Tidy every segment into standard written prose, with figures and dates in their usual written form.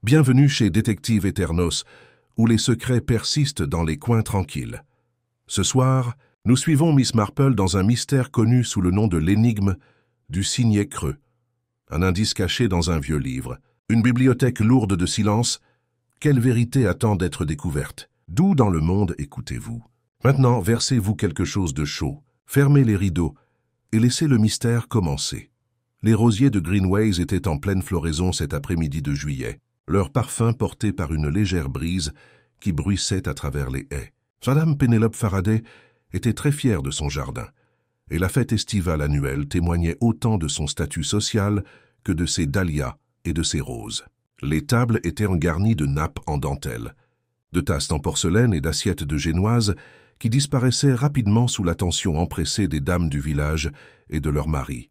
Bienvenue chez Détective Eternos, où les secrets persistent dans les coins tranquilles. Ce soir, nous suivons Miss Marple dans un mystère connu sous le nom de l'énigme du signet creux. Un indice caché dans un vieux livre. Une bibliothèque lourde de silence. Quelle vérité attend d'être découverte? D'où dans le monde écoutez-vous? Maintenant, versez-vous quelque chose de chaud. Fermez les rideaux et laissez le mystère commencer. Les rosiers de Greenways étaient en pleine floraison cet après-midi de juillet, leur parfum porté par une légère brise qui bruissait à travers les haies. Madame Penelope Faraday était très fière de son jardin, et la fête estivale annuelle témoignait autant de son statut social que de ses dahlias et de ses roses. Les tables étaient garnies de nappes en dentelle, de tasses en porcelaine et d'assiettes de génoise qui disparaissaient rapidement sous l'attention empressée des dames du village et de leurs maris.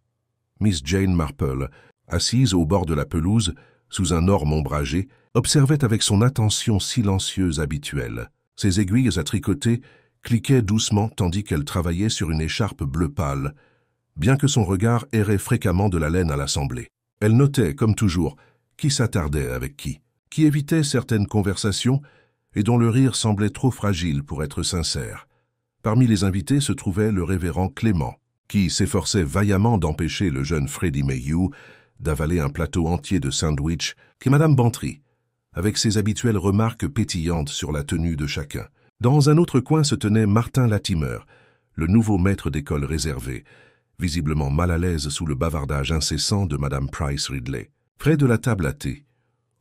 Miss Jane Marple, assise au bord de la pelouse, sous un orme ombragé, observait avec son attention silencieuse habituelle. Ses aiguilles à tricoter cliquaient doucement tandis qu'elle travaillait sur une écharpe bleu pâle, bien que son regard errait fréquemment de la laine à l'assemblée. Elle notait, comme toujours, qui s'attardait avec qui évitait certaines conversations et dont le rire semblait trop fragile pour être sincère. Parmi les invités se trouvait le révérend Clément, qui s'efforçait vaillamment d'empêcher le jeune Freddie Mayhew d'avaler un plateau entier de sandwich, et Madame Bantry, avec ses habituelles remarques pétillantes sur la tenue de chacun. Dans un autre coin se tenait Martin Latimer, le nouveau maître d'école réservé, visiblement mal à l'aise sous le bavardage incessant de Madame Price Ridley. Près de la table à thé,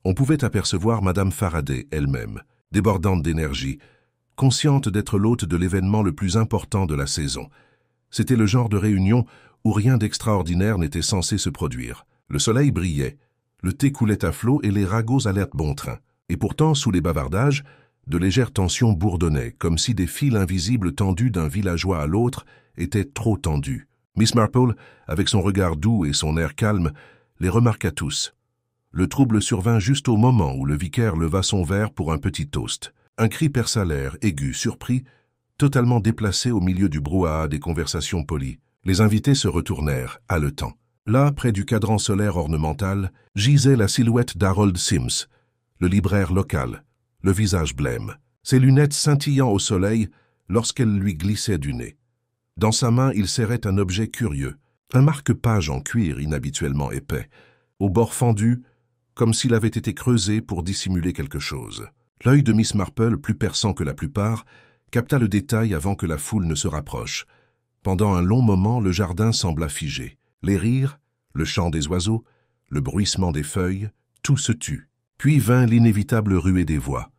on pouvait apercevoir Madame Faraday elle-même, débordante d'énergie, consciente d'être l'hôte de l'événement le plus important de la saison. C'était le genre de réunion où rien d'extraordinaire n'était censé se produire. Le soleil brillait, le thé coulait à flot et les ragots allèrent bon train. Et pourtant, sous les bavardages, de légères tensions bourdonnaient, comme si des fils invisibles tendus d'un villageois à l'autre étaient trop tendus. Miss Marple, avec son regard doux et son air calme, les remarqua tous. Le trouble survint juste au moment où le vicaire leva son verre pour un petit toast. Un cri perça l'air, aigu, surpris, totalement déplacé au milieu du brouhaha des conversations polies. Les invités se retournèrent, haletants. Là, près du cadran solaire ornemental, gisait la silhouette d'Harold Sims, le libraire local, le visage blême, ses lunettes scintillant au soleil lorsqu'elles lui glissaient du nez. Dans sa main, il serrait un objet curieux, un marque-page en cuir inhabituellement épais, au bord fendu, comme s'il avait été creusé pour dissimuler quelque chose. L'œil de Miss Marple, plus perçant que la plupart, capta le détail avant que la foule ne se rapproche. Pendant un long moment, le jardin sembla figé. Les rires, le chant des oiseaux, le bruissement des feuilles, tout se tut. Puis vint l'inévitable ruée des voix,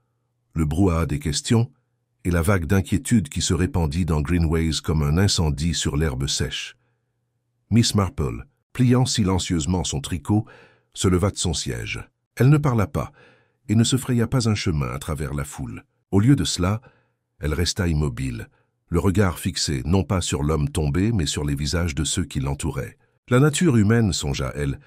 le brouhaha des questions et la vague d'inquiétude qui se répandit dans Greenways comme un incendie sur l'herbe sèche. Miss Marple, pliant silencieusement son tricot, se leva de son siège. Elle ne parla pas et ne se fraya pas un chemin à travers la foule. Au lieu de cela, elle resta immobile, le regard fixé non pas sur l'homme tombé, mais sur les visages de ceux qui l'entouraient. La nature humaine, songea-elle,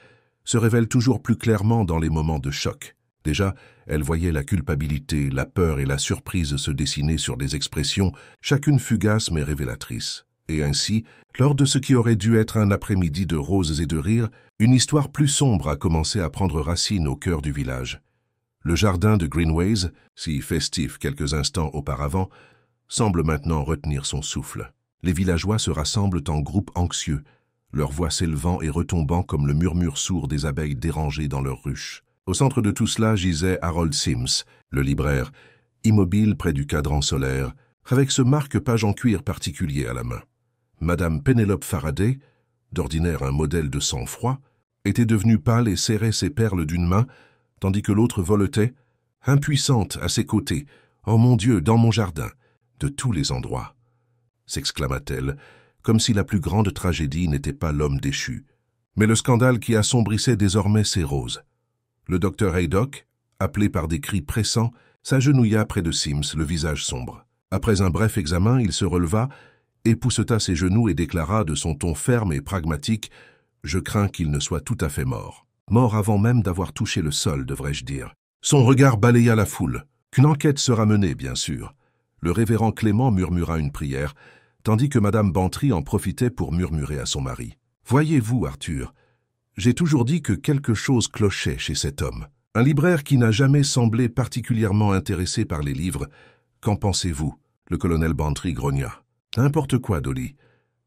se révèle toujours plus clairement dans les moments de choc. Déjà, elle voyait la culpabilité, la peur et la surprise se dessiner sur des expressions, chacune fugace mais révélatrice. Et ainsi, lors de ce qui aurait dû être un après-midi de roses et de rires, une histoire plus sombre a commencé à prendre racine au cœur du village. Le jardin de Greenways, si festif quelques instants auparavant, semble maintenant retenir son souffle. Les villageois se rassemblent en groupes anxieux, leur voix s'élevant et retombant comme le murmure sourd des abeilles dérangées dans leurs ruches. Au centre de tout cela gisait Harold Sims, le libraire, immobile près du cadran solaire, avec ce marque-page en cuir particulier à la main. Madame Penelope Faraday, d'ordinaire un modèle de sang-froid, était devenue pâle et serrait ses perles d'une main, tandis que l'autre voletait, impuissante à ses côtés. « Oh mon Dieu, dans mon jardin, de tous les endroits !» s'exclama-t-elle, comme si la plus grande tragédie n'était pas l'homme déchu, mais le scandale qui assombrissait désormais ses roses. Le docteur Haydock, appelé par des cris pressants, s'agenouilla près de Sims, le visage sombre. Après un bref examen, il se releva, épousseta ses genoux et déclara de son ton ferme et pragmatique « Je crains qu'il ne soit tout à fait mort. Mort avant même d'avoir touché le sol, devrais-je dire. » Son regard balaya la foule. Qu'une enquête sera menée, bien sûr. Le révérend Clément murmura une prière, tandis que Madame Bantry en profitait pour murmurer à son mari. « Voyez-vous, Arthur, j'ai toujours dit que quelque chose clochait chez cet homme. Un libraire qui n'a jamais semblé particulièrement intéressé par les livres. Qu'en pensez-vous? Le colonel Bantry grogna. N'importe quoi, Dolly.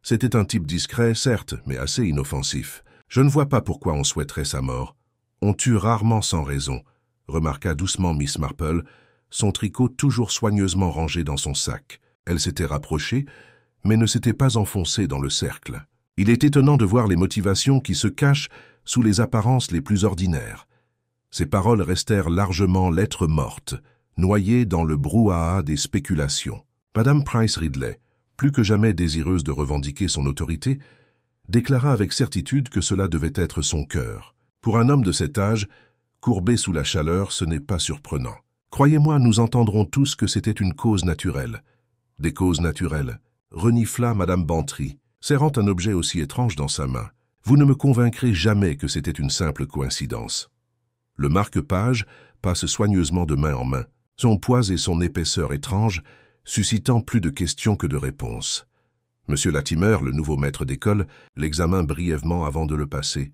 C'était un type discret, certes, mais assez inoffensif. Je ne vois pas pourquoi on souhaiterait sa mort. On tue rarement sans raison, remarqua doucement Miss Marple, son tricot toujours soigneusement rangé dans son sac. Elle s'était rapprochée, mais ne s'était pas enfoncée dans le cercle. Il est étonnant de voir les motivations qui se cachent sous les apparences les plus ordinaires. Ces paroles restèrent largement lettres mortes, noyées dans le brouhaha des spéculations. Madame Price Ridley, plus que jamais désireuse de revendiquer son autorité, déclara avec certitude que cela devait être son cœur. Pour un homme de cet âge, courbé sous la chaleur, ce n'est pas surprenant. Croyez-moi, nous entendrons tous que c'était une cause naturelle. Des causes naturelles, renifla Madame Bantry, serrant un objet aussi étrange dans sa main. Vous ne me convaincrez jamais que c'était une simple coïncidence. Le marque-page passe soigneusement de main en main, son poids et son épaisseur étrange, suscitant plus de questions que de réponses. Monsieur Latimer, le nouveau maître d'école, l'examina brièvement avant de le passer,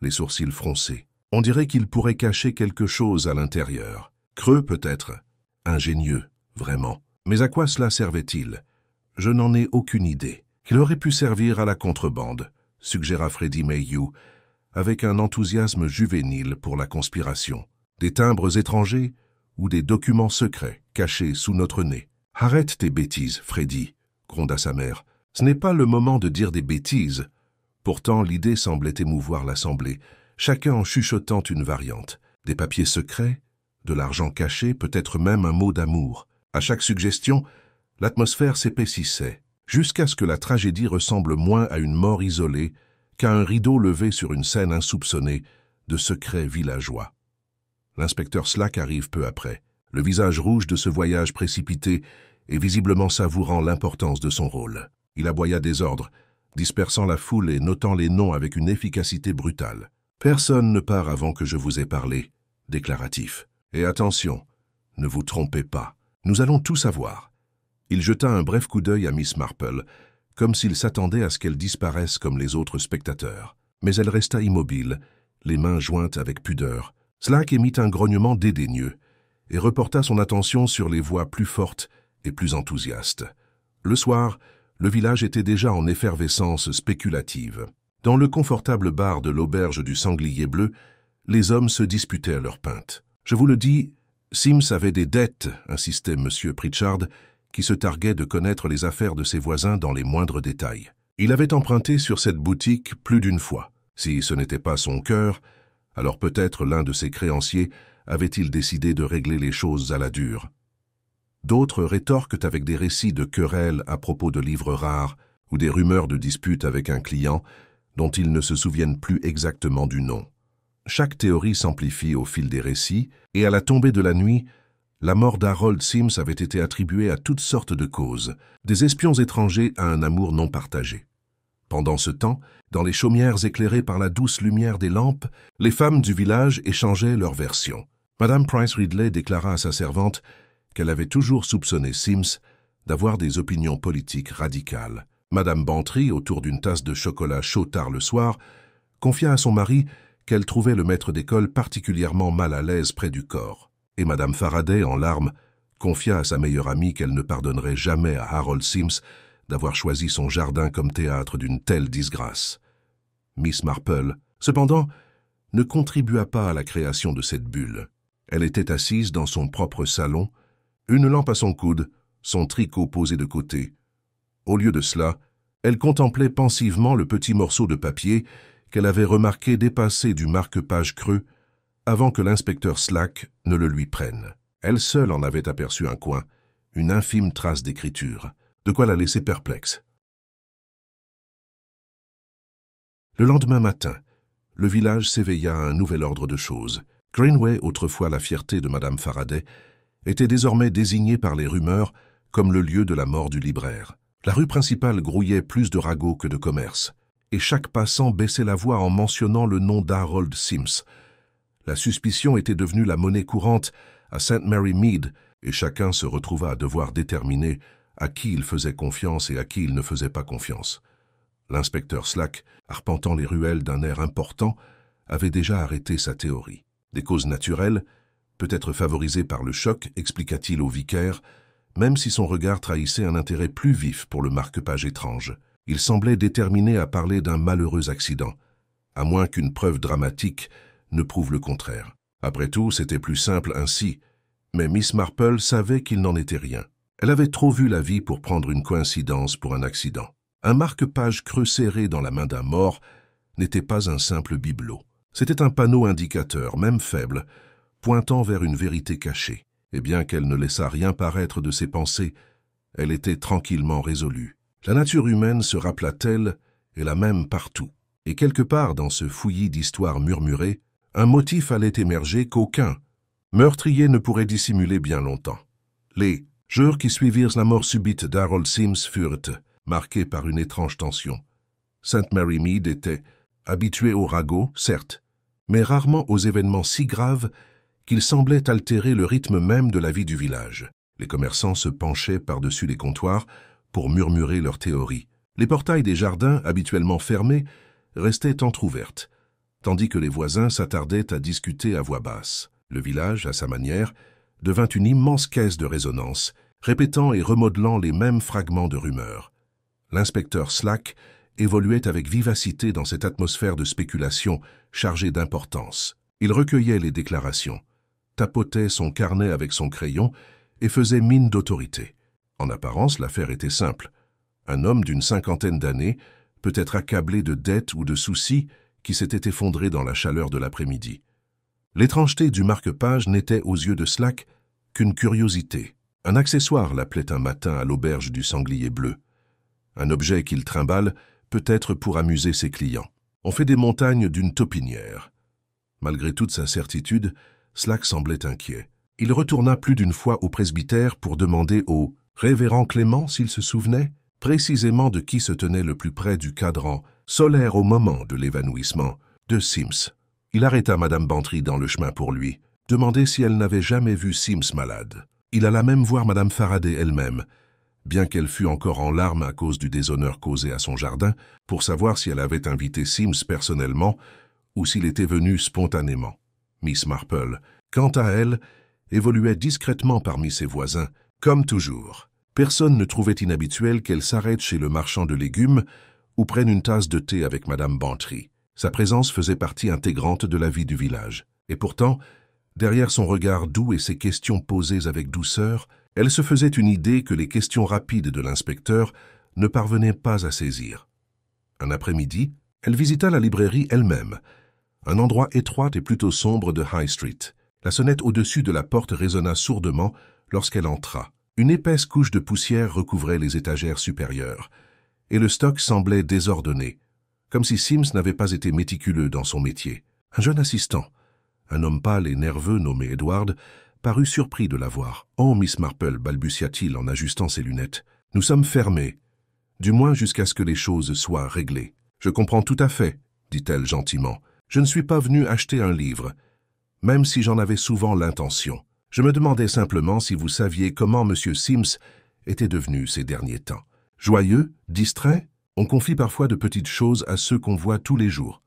les sourcils froncés. On dirait qu'il pourrait cacher quelque chose à l'intérieur. Creux peut-être, ingénieux, vraiment. Mais à quoi cela servait-il? Je n'en ai aucune idée. Il aurait pu servir à la contrebande, suggéra Freddie Mayhew, avec un enthousiasme juvénile pour la conspiration. Des timbres étrangers ou des documents secrets cachés sous notre nez. « Arrête tes bêtises, Freddie », gronda sa mère. « Ce n'est pas le moment de dire des bêtises. » Pourtant, l'idée semblait émouvoir l'assemblée, chacun en chuchotant une variante. Des papiers secrets, de l'argent caché, peut-être même un mot d'amour. À chaque suggestion, l'atmosphère s'épaississait, jusqu'à ce que la tragédie ressemble moins à une mort isolée qu'à un rideau levé sur une scène insoupçonnée de secrets villageois. L'inspecteur Slack arrive peu après, le visage rouge de ce voyage précipité et visiblement savourant l'importance de son rôle. Il aboya des ordres, dispersant la foule et notant les noms avec une efficacité brutale. « Personne ne part avant que je vous ai parlé », déclaratif. « Et attention, ne vous trompez pas, nous allons tout savoir. » Il jeta un bref coup d'œil à Miss Marple, comme s'il s'attendait à ce qu'elle disparaisse comme les autres spectateurs. Mais elle resta immobile, les mains jointes avec pudeur. Slack émit un grognement dédaigneux et reporta son attention sur les voix plus fortes et plus enthousiastes. Le soir, le village était déjà en effervescence spéculative. Dans le confortable bar de l'auberge du Sanglier Bleu, les hommes se disputaient à leur pinte. « Je vous le dis, Sims avait des dettes », insistait M. Pritchard, qui se targuait de connaître les affaires de ses voisins dans les moindres détails. Il avait emprunté sur cette boutique plus d'une fois. Si ce n'était pas son cœur, alors peut-être l'un de ses créanciers avait-il décidé de régler les choses à la dure. D'autres rétorquent avec des récits de querelles à propos de livres rares ou des rumeurs de disputes avec un client dont ils ne se souviennent plus exactement du nom. Chaque théorie s'amplifie au fil des récits, et à la tombée de la nuit, la mort d'Harold Sims avait été attribuée à toutes sortes de causes, des espions étrangers à un amour non partagé. Pendant ce temps, dans les chaumières éclairées par la douce lumière des lampes, les femmes du village échangeaient leurs versions. Madame Price Ridley déclara à sa servante qu'elle avait toujours soupçonné Sims d'avoir des opinions politiques radicales. Madame Bantry, autour d'une tasse de chocolat chaud tard le soir, confia à son mari qu'elle trouvait le maître d'école particulièrement mal à l'aise près du corps. Et Madame Faraday, en larmes, confia à sa meilleure amie qu'elle ne pardonnerait jamais à Harold Sims d'avoir choisi son jardin comme théâtre d'une telle disgrâce. Miss Marple, cependant, ne contribua pas à la création de cette bulle. Elle était assise dans son propre salon, une lampe à son coude, son tricot posé de côté. Au lieu de cela, elle contemplait pensivement le petit morceau de papier qu'elle avait remarqué dépasser du marque-page creux avant que l'inspecteur Slack ne le lui prenne. Elle seule en avait aperçu un coin, une infime trace d'écriture, de quoi la laisser perplexe. Le lendemain matin, le village s'éveilla à un nouvel ordre de choses. Greenway, autrefois la fierté de Madame Faraday, était désormais désigné par les rumeurs comme le lieu de la mort du libraire. La rue principale grouillait plus de ragots que de commerces, et chaque passant baissait la voix en mentionnant le nom d'Harold Sims. La suspicion était devenue la monnaie courante à St. Mary Mead, et chacun se retrouva à devoir déterminer à qui il faisait confiance et à qui il ne faisait pas confiance. L'inspecteur Slack, arpentant les ruelles d'un air important, avait déjà arrêté sa théorie. Des causes naturelles, peut-être favorisées par le choc, expliqua-t-il au vicaire, même si son regard trahissait un intérêt plus vif pour le marque-page étrange. Il semblait déterminé à parler d'un malheureux accident, à moins qu'une preuve dramatique ne prouve le contraire. Après tout, c'était plus simple ainsi, mais Miss Marple savait qu'il n'en était rien. Elle avait trop vu la vie pour prendre une coïncidence pour un accident. Un marque-page creux serré dans la main d'un mort n'était pas un simple bibelot. C'était un panneau indicateur, même faible, pointant vers une vérité cachée. Et bien qu'elle ne laissât rien paraître de ses pensées, elle était tranquillement résolue. La nature humaine, se rappela-t-elle, est la même partout. Et quelque part dans ce fouillis d'histoires murmurées, un motif allait émerger qu'aucun meurtrier ne pourrait dissimuler bien longtemps. Les jours qui suivirent la mort subite d'Harold Sims furent marqués par une étrange tension. St. Mary Mead était habituée au ragot, certes, mais rarement aux événements si graves qu'ils semblaient altérer le rythme même de la vie du village. Les commerçants se penchaient par-dessus les comptoirs pour murmurer leurs théories. Les portails des jardins, habituellement fermés, restaient entr'ouvertes, tandis que les voisins s'attardaient à discuter à voix basse. Le village, à sa manière, devint une immense caisse de résonance, répétant et remodelant les mêmes fragments de rumeurs. L'inspecteur Slack évoluait avec vivacité dans cette atmosphère de spéculation chargée d'importance. Il recueillait les déclarations, tapotait son carnet avec son crayon et faisait mine d'autorité. En apparence, l'affaire était simple. Un homme d'une cinquantaine d'années, peut-être accablé de dettes ou de soucis, qui s'était effondré dans la chaleur de l'après-midi. L'étrangeté du marque-page n'était aux yeux de Slack qu'une curiosité. Un accessoire l'appelait un matin à l'auberge du Sanglier Bleu. Un objet qu'il trimballe, peut-être pour amuser ses clients. On fait des montagnes d'une taupinière. Malgré toute sa certitude, Slack semblait inquiet. Il retourna plus d'une fois au presbytère pour demander au révérend Clément s'il se souvenait précisément de qui se tenait le plus près du cadran, solaire au moment de l'évanouissement, de Sims. Il arrêta Madame Bantry dans le chemin pour lui, demander si elle n'avait jamais vu Sims malade. Il alla même voir Madame Faraday elle-même, bien qu'elle fût encore en larmes à cause du déshonneur causé à son jardin, pour savoir si elle avait invité Sims personnellement ou s'il était venu spontanément. Miss Marple, quant à elle, évoluait discrètement parmi ses voisins, comme toujours. Personne ne trouvait inhabituel qu'elle s'arrête chez le marchand de légumes ou prenne une tasse de thé avec Madame Bantry. Sa présence faisait partie intégrante de la vie du village. Et pourtant, derrière son regard doux et ses questions posées avec douceur, elle se faisait une idée que les questions rapides de l'inspecteur ne parvenaient pas à saisir. Un après-midi, elle visita la librairie elle-même, un endroit étroit et plutôt sombre de High Street. La sonnette au-dessus de la porte résonna sourdement lorsqu'elle entra. Une épaisse couche de poussière recouvrait les étagères supérieures, et le stock semblait désordonné, comme si Sims n'avait pas été méticuleux dans son métier. Un jeune assistant, un homme pâle et nerveux nommé Edward, parut surpris de la voir. « Oh, Miss Marple, balbutia-t-il en ajustant ses lunettes. Nous sommes fermés, du moins jusqu'à ce que les choses soient réglées. »« Je comprends tout à fait, » dit-elle gentiment. « Je ne suis pas venu acheter un livre, même si j'en avais souvent l'intention. Je me demandais simplement si vous saviez comment M. Sims était devenu ces derniers temps. Joyeux, distrait, on confie parfois de petites choses à ceux qu'on voit tous les jours. »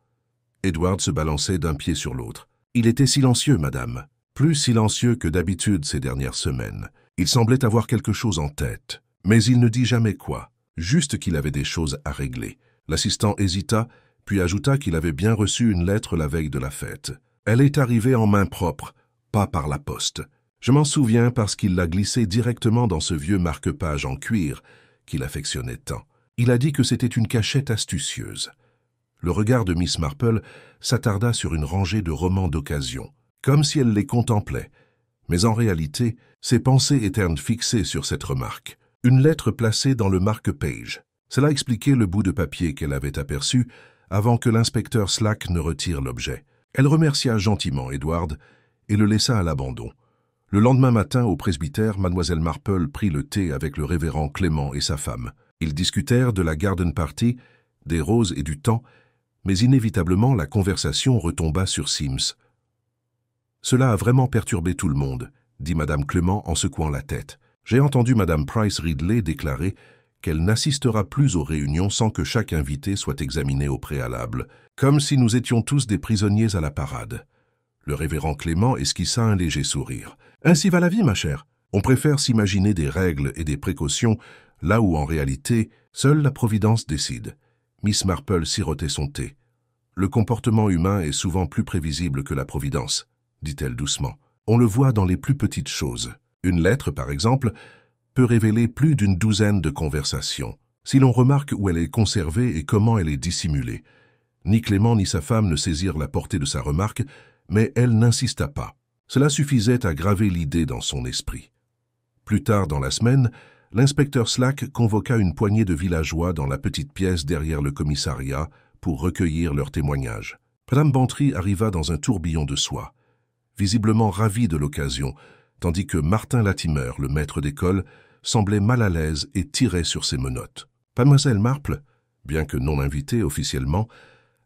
Edward se balançait d'un pied sur l'autre. « Il était silencieux, madame. Plus silencieux que d'habitude ces dernières semaines. Il semblait avoir quelque chose en tête. Mais il ne dit jamais quoi. Juste qu'il avait des choses à régler. » L'assistant hésita, puis ajouta qu'il avait bien reçu une lettre la veille de la fête. « Elle est arrivée en main propre, pas par la poste. Je m'en souviens parce qu'il l'a glissée directement dans ce vieux marque-page en cuir qu'il affectionnait tant. Il a dit que c'était une cachette astucieuse. » Le regard de Miss Marple s'attarda sur une rangée de romans d'occasion, comme si elle les contemplait. Mais en réalité, ses pensées étaient fixées sur cette remarque. Une lettre placée dans le marque-page. Cela expliquait le bout de papier qu'elle avait aperçu avant que l'inspecteur Slack ne retire l'objet. Elle remercia gentiment Edward et le laissa à l'abandon. Le lendemain matin, au presbytère, Mademoiselle Marple prit le thé avec le révérend Clément et sa femme. Ils discutèrent de la garden party, des roses et du temps, mais inévitablement la conversation retomba sur Sims. « Cela a vraiment perturbé tout le monde, » dit Madame Clément en secouant la tête. « J'ai entendu Madame Price Ridley déclarer qu'elle n'assistera plus aux réunions sans que chaque invité soit examiné au préalable, comme si nous étions tous des prisonniers à la parade. » Le révérend Clément esquissa un léger sourire. « Ainsi va la vie, ma chère. On préfère s'imaginer des règles et des précautions, là où, en réalité, seule la Providence décide. » Miss Marple sirotait son thé. « Le comportement humain est souvent plus prévisible que la Providence, » dit-elle doucement. « On le voit dans les plus petites choses. Une lettre, par exemple, peut révéler plus d'une douzaine de conversations. Si l'on remarque où elle est conservée et comment elle est dissimulée. » Ni Clément ni sa femme ne saisirent la portée de sa remarque, mais elle n'insista pas. Cela suffisait à graver l'idée dans son esprit. Plus tard dans la semaine, l'inspecteur Slack convoqua une poignée de villageois dans la petite pièce derrière le commissariat pour recueillir leurs témoignages. Madame Bantry arriva dans un tourbillon de soie, visiblement ravie de l'occasion, tandis que Martin Latimer, le maître d'école, semblait mal à l'aise et tirait sur ses menottes. Mademoiselle Marple, bien que non invitée officiellement,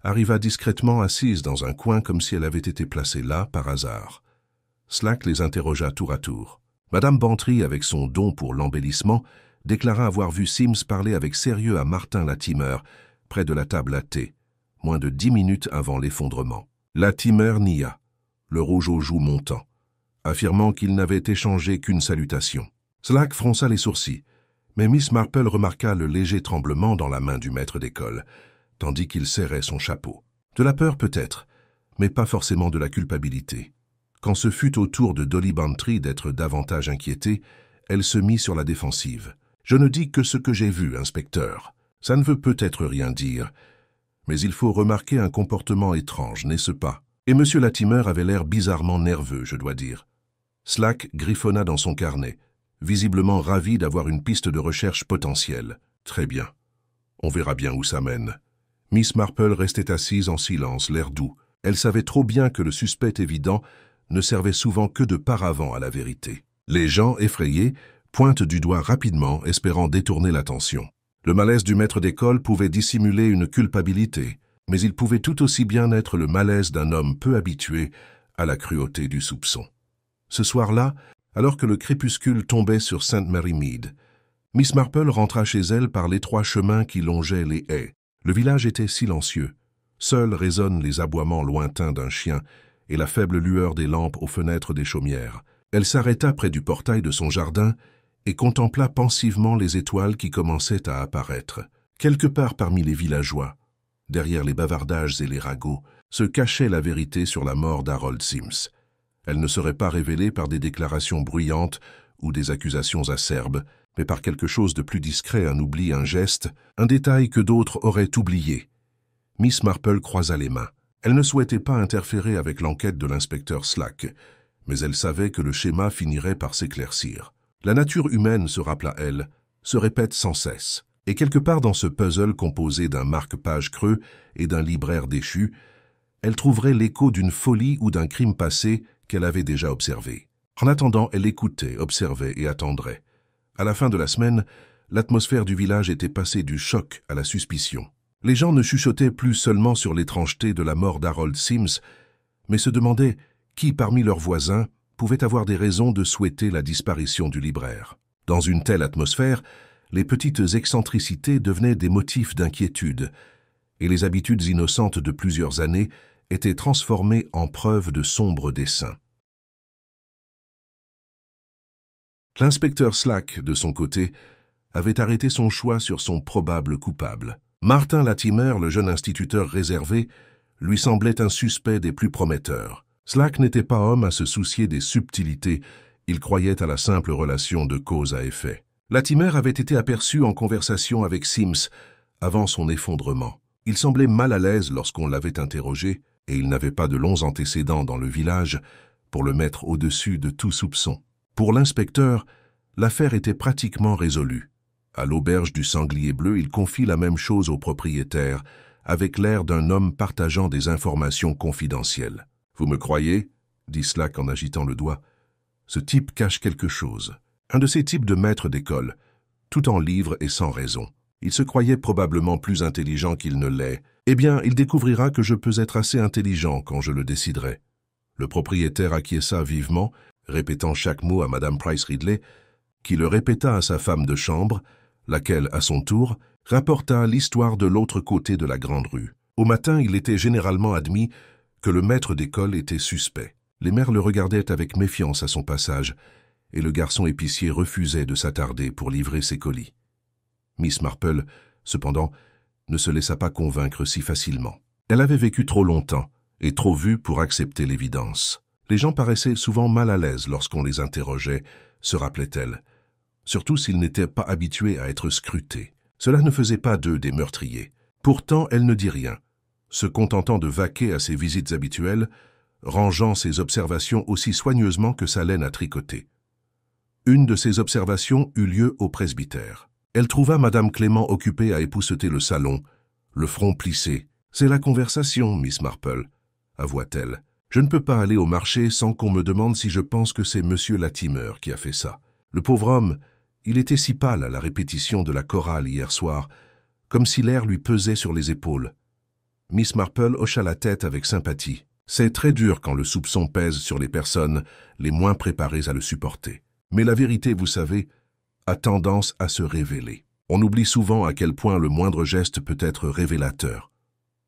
arriva discrètement assise dans un coin comme si elle avait été placée là par hasard. Slack les interrogea tour à tour. Madame Bantry, avec son don pour l'embellissement, déclara avoir vu Sims parler avec sérieux à Martin Latimer, près de la table à thé, moins de 10 minutes avant l'effondrement. Latimer nia, le rouge aux joues montant, affirmant qu'il n'avait échangé qu'une salutation. Slack fronça les sourcils, mais Miss Marple remarqua le léger tremblement dans la main du maître d'école, tandis qu'il serrait son chapeau. De la peur peut-être, mais pas forcément de la culpabilité. Quand ce fut au tour de Dolly Bantry d'être davantage inquiétée, elle se mit sur la défensive. « Je ne dis que ce que j'ai vu, inspecteur. Ça ne veut peut-être rien dire, mais il faut remarquer un comportement étrange, n'est-ce pas? Et M. Latimer avait l'air bizarrement nerveux, je dois dire. » Slack griffonna dans son carnet, visiblement ravi d'avoir une piste de recherche potentielle. « Très bien. On verra bien où ça mène. » Miss Marple restait assise en silence, l'air doux. Elle savait trop bien que le suspect évident ne servait souvent que de paravent à la vérité. Les gens, effrayés, pointent du doigt rapidement, espérant détourner l'attention. Le malaise du maître d'école pouvait dissimuler une culpabilité, mais il pouvait tout aussi bien être le malaise d'un homme peu habitué à la cruauté du soupçon. Ce soir-là, alors que le crépuscule tombait sur St. Mary Mead, Miss Marple rentra chez elle par l'étroit chemin qui longeait les haies. Le village était silencieux. Seuls résonnent les aboiements lointains d'un chien et la faible lueur des lampes aux fenêtres des chaumières. Elle s'arrêta près du portail de son jardin et contempla pensivement les étoiles qui commençaient à apparaître. Quelque part parmi les villageois, derrière les bavardages et les ragots, se cachait la vérité sur la mort d'Harold Sims. Elle ne serait pas révélée par des déclarations bruyantes ou des accusations acerbes, mais par quelque chose de plus discret, un oubli, un geste, un détail que d'autres auraient oublié. Miss Marple croisa les mains. Elle ne souhaitait pas interférer avec l'enquête de l'inspecteur Slack, mais elle savait que le schéma finirait par s'éclaircir. La nature humaine, se rappela-t-elle, se répète sans cesse. Et quelque part dans ce puzzle composé d'un marque-page creux et d'un libraire déchu, elle trouverait l'écho d'une folie ou d'un crime passé qu'elle avait déjà observé. En attendant, elle écoutait, observait et attendrait. À la fin de la semaine, l'atmosphère du village était passée du choc à la suspicion. Les gens ne chuchotaient plus seulement sur l'étrangeté de la mort d'Harold Sims, mais se demandaient qui parmi leurs voisins pouvait avoir des raisons de souhaiter la disparition du libraire. Dans une telle atmosphère, les petites excentricités devenaient des motifs d'inquiétude, et les habitudes innocentes de plusieurs années étaient transformées en preuves de sombres desseins. L'inspecteur Slack, de son côté, avait arrêté son choix sur son probable coupable. Martin Latimer, le jeune instituteur réservé, lui semblait un suspect des plus prometteurs. Slack n'était pas homme à se soucier des subtilités, il croyait à la simple relation de cause à effet. Latimer avait été aperçu en conversation avec Sims avant son effondrement. Il semblait mal à l'aise lorsqu'on l'avait interrogé, et il n'avait pas de longs antécédents dans le village pour le mettre au-dessus de tout soupçon. Pour l'inspecteur, l'affaire était pratiquement résolue. À l'auberge du Sanglier Bleu, il confie la même chose au propriétaire, avec l'air d'un homme partageant des informations confidentielles. « Vous me croyez ?» dit Slack en agitant le doigt. « Ce type cache quelque chose. Un de ces types de maîtres d'école, tout en livre et sans raison. Il se croyait probablement plus intelligent qu'il ne l'est. Eh bien, il découvrira que je peux être assez intelligent quand je le déciderai. » Le propriétaire acquiesça vivement, répétant chaque mot à Madame Price Ridley, qui le répéta à sa femme de chambre, laquelle, à son tour, rapporta l'histoire de l'autre côté de la grande rue. Au matin, il était généralement admis que le maître d'école était suspect. Les mères le regardaient avec méfiance à son passage, et le garçon épicier refusait de s'attarder pour livrer ses colis. Miss Marple, cependant, ne se laissa pas convaincre si facilement. Elle avait vécu trop longtemps et trop vu pour accepter l'évidence. Les gens paraissaient souvent mal à l'aise lorsqu'on les interrogeait, se rappelait-elle, surtout s'ils n'étaient pas habitués à être scrutés. Cela ne faisait pas d'eux des meurtriers. Pourtant, elle ne dit rien, se contentant de vaquer à ses visites habituelles, rangeant ses observations aussi soigneusement que sa laine à tricoter. Une de ces observations eut lieu au presbytère. Elle trouva Madame Clément occupée à épousseter le salon, le front plissé. « C'est la conversation, Miss Marple, » avoua-t-elle. « Je ne peux pas aller au marché sans qu'on me demande si je pense que c'est Monsieur Latimer qui a fait ça. Le pauvre homme, il était si pâle à la répétition de la chorale hier soir, comme si l'air lui pesait sur les épaules. » Miss Marple hocha la tête avec sympathie. C'est très dur quand le soupçon pèse sur les personnes les moins préparées à le supporter. Mais la vérité, vous savez, a tendance à se révéler. On oublie souvent à quel point le moindre geste peut être révélateur.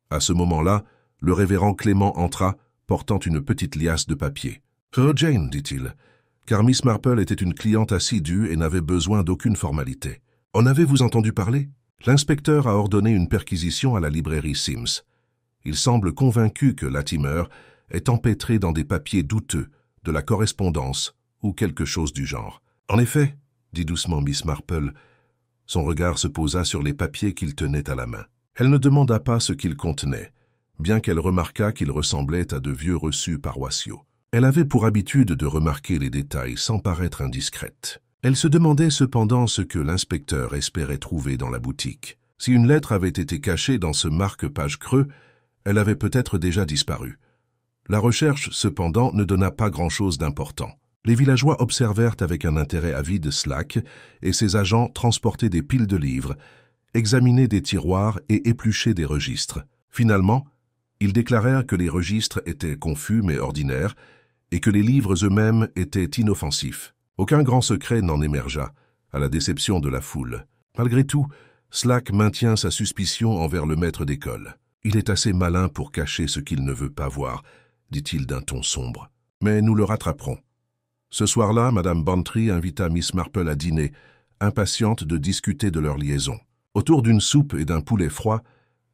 À ce moment-là, le révérend Clément entra, portant une petite liasse de papier. « Oh, Jane, dit-il, car Miss Marple était une cliente assidue et n'avait besoin d'aucune formalité. En avez-vous entendu parler? L'inspecteur a ordonné une perquisition à la librairie Sims. Il semble convaincu que Latimer est empêtré dans des papiers douteux, de la correspondance ou quelque chose du genre. En effet, dit doucement Miss Marple, son regard se posa sur les papiers qu'il tenait à la main. Elle ne demanda pas ce qu'ils contenaient, bien qu'elle remarquât qu'ils ressemblaient à de vieux reçus paroissiaux. Elle avait pour habitude de remarquer les détails sans paraître indiscrète. Elle se demandait cependant ce que l'inspecteur espérait trouver dans la boutique. Si une lettre avait été cachée dans ce marque-page creux, elle avait peut-être déjà disparu. La recherche, cependant, ne donna pas grand-chose d'important. Les villageois observèrent avec un intérêt avide Slack et ses agents transporter des piles de livres, examiner des tiroirs et éplucher des registres. Finalement, ils déclarèrent que les registres étaient confus mais ordinaires et que les livres eux-mêmes étaient inoffensifs. Aucun grand secret n'en émergea, à la déception de la foule. Malgré tout, Slack maintient sa suspicion envers le maître d'école. « Il est assez malin pour cacher ce qu'il ne veut pas voir », dit-il d'un ton sombre. « Mais nous le rattraperons. » Ce soir-là, Madame Bantry invita Miss Marple à dîner, impatiente de discuter de leur liaison. Autour d'une soupe et d'un poulet froid,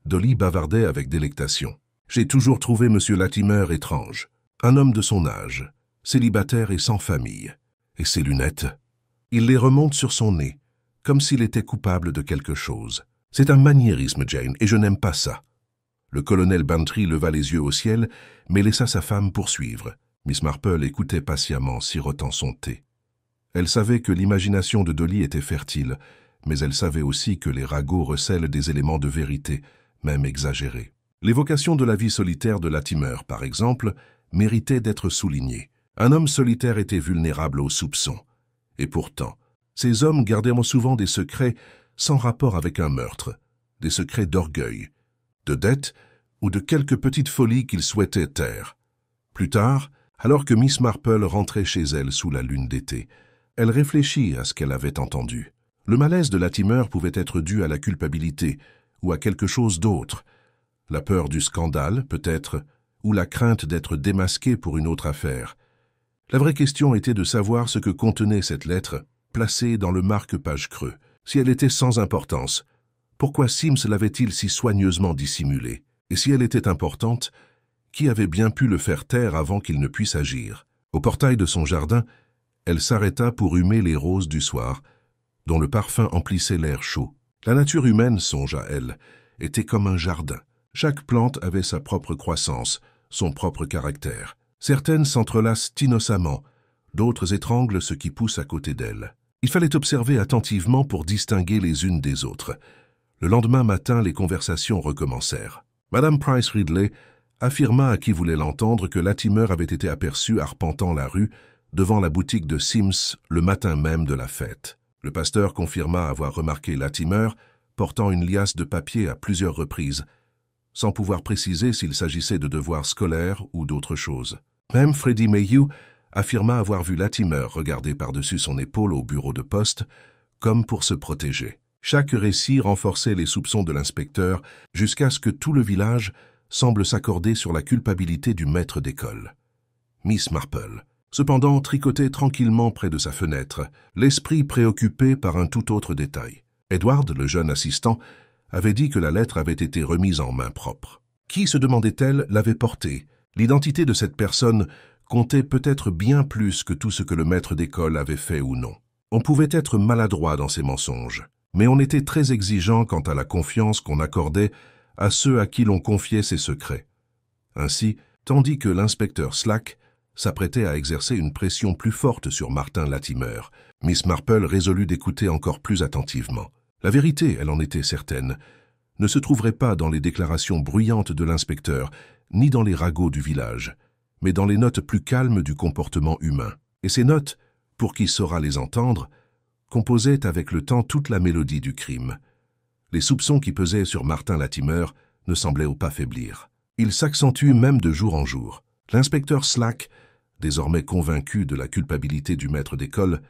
Dolly bavardait avec délectation. « J'ai toujours trouvé Monsieur Latimer étrange. Un homme de son âge, célibataire et sans famille. Et ses lunettes? Il les remonte sur son nez, comme s'il était coupable de quelque chose. C'est un maniérisme, Jane, et je n'aime pas ça. » Le colonel Bantry leva les yeux au ciel, mais laissa sa femme poursuivre. Miss Marple écoutait patiemment, sirotant son thé. Elle savait que l'imagination de Dolly était fertile, mais elle savait aussi que les ragots recèlent des éléments de vérité, même exagérés. L'évocation de la vie solitaire de Latimer, par exemple, méritait d'être soulignée. Un homme solitaire était vulnérable aux soupçons. Et pourtant, ces hommes gardaient souvent des secrets sans rapport avec un meurtre, des secrets d'orgueil, de dette ou de quelques petites folies qu'ils souhaitaient taire. Plus tard, alors que Miss Marple rentrait chez elle sous la lune d'été, elle réfléchit à ce qu'elle avait entendu. Le malaise de Latimer pouvait être dû à la culpabilité ou à quelque chose d'autre. La peur du scandale, peut-être, ou la crainte d'être démasqué pour une autre affaire. La vraie question était de savoir ce que contenait cette lettre, placée dans le marque-page creux. Si elle était sans importance, pourquoi Sims l'avait-il si soigneusement dissimulée? Et si elle était importante, qui avait bien pu le faire taire avant qu'il ne puisse agir? Au portail de son jardin, elle s'arrêta pour humer les roses du soir, dont le parfum emplissait l'air chaud. La nature humaine, songea-elle, était comme un jardin. Chaque plante avait sa propre croissance, son propre caractère. Certaines s'entrelacent innocemment, d'autres étranglent ce qui pousse à côté d'elles. Il fallait observer attentivement pour distinguer les unes des autres. Le lendemain matin, les conversations recommencèrent. Madame Price Ridley affirma à qui voulait l'entendre que Latimer avait été aperçu arpentant la rue devant la boutique de Sims le matin même de la fête. Le pasteur confirma avoir remarqué Latimer portant une liasse de papier à plusieurs reprises, sans pouvoir préciser s'il s'agissait de devoirs scolaires ou d'autre chose. Même Freddie Mayhew affirma avoir vu Latimer regarder par-dessus son épaule au bureau de poste, comme pour se protéger. Chaque récit renforçait les soupçons de l'inspecteur jusqu'à ce que tout le village semble s'accorder sur la culpabilité du maître d'école. Miss Marple, cependant, tricotait tranquillement près de sa fenêtre, l'esprit préoccupé par un tout autre détail. Edward, le jeune assistant, avait dit que la lettre avait été remise en main propre. Qui, se demandait-elle, l'avait portée? L'identité de cette personne comptait peut-être bien plus que tout ce que le maître d'école avait fait ou non. On pouvait être maladroit dans ses mensonges, mais on était très exigeant quant à la confiance qu'on accordait à ceux à qui l'on confiait ses secrets. Ainsi, tandis que l'inspecteur Slack s'apprêtait à exercer une pression plus forte sur Martin Latimer, Miss Marple résolut d'écouter encore plus attentivement. La vérité, elle en était certaine, ne se trouverait pas dans les déclarations bruyantes de l'inspecteur, ni dans les ragots du village, mais dans les notes plus calmes du comportement humain. Et ces notes, pour qui saura les entendre, composaient avec le temps toute la mélodie du crime. Les soupçons qui pesaient sur Martin Latimer ne semblaient pas faiblir. Ils s'accentuent même de jour en jour. L'inspecteur Slack, désormais convaincu de la culpabilité du maître d'école,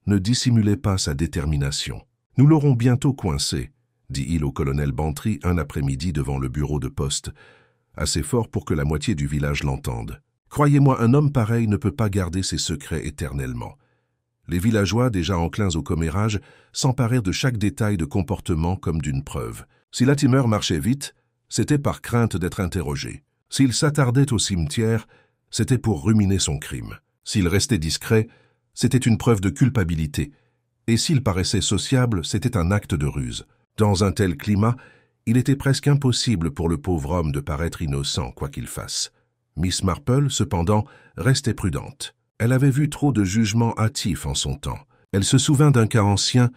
ne dissimulait pas sa détermination. « Nous l'aurons bientôt coincé », dit-il au colonel Bantry un après-midi devant le bureau de poste, assez fort pour que la moitié du village l'entende. « Croyez-moi, un homme pareil ne peut pas garder ses secrets éternellement. » Les villageois, déjà enclins au commérage, s'emparèrent de chaque détail de comportement comme d'une preuve. Si Latimer marchait vite, c'était par crainte d'être interrogé. S'il s'attardait au cimetière, c'était pour ruminer son crime. S'il restait discret, c'était une preuve de culpabilité. Et s'il paraissait sociable, c'était un acte de ruse. Dans un tel climat, il était presque impossible pour le pauvre homme de paraître innocent, quoi qu'il fasse. Miss Marple, cependant, restait prudente. Elle avait vu trop de jugements hâtifs en son temps. Elle se souvint d'un cas ancien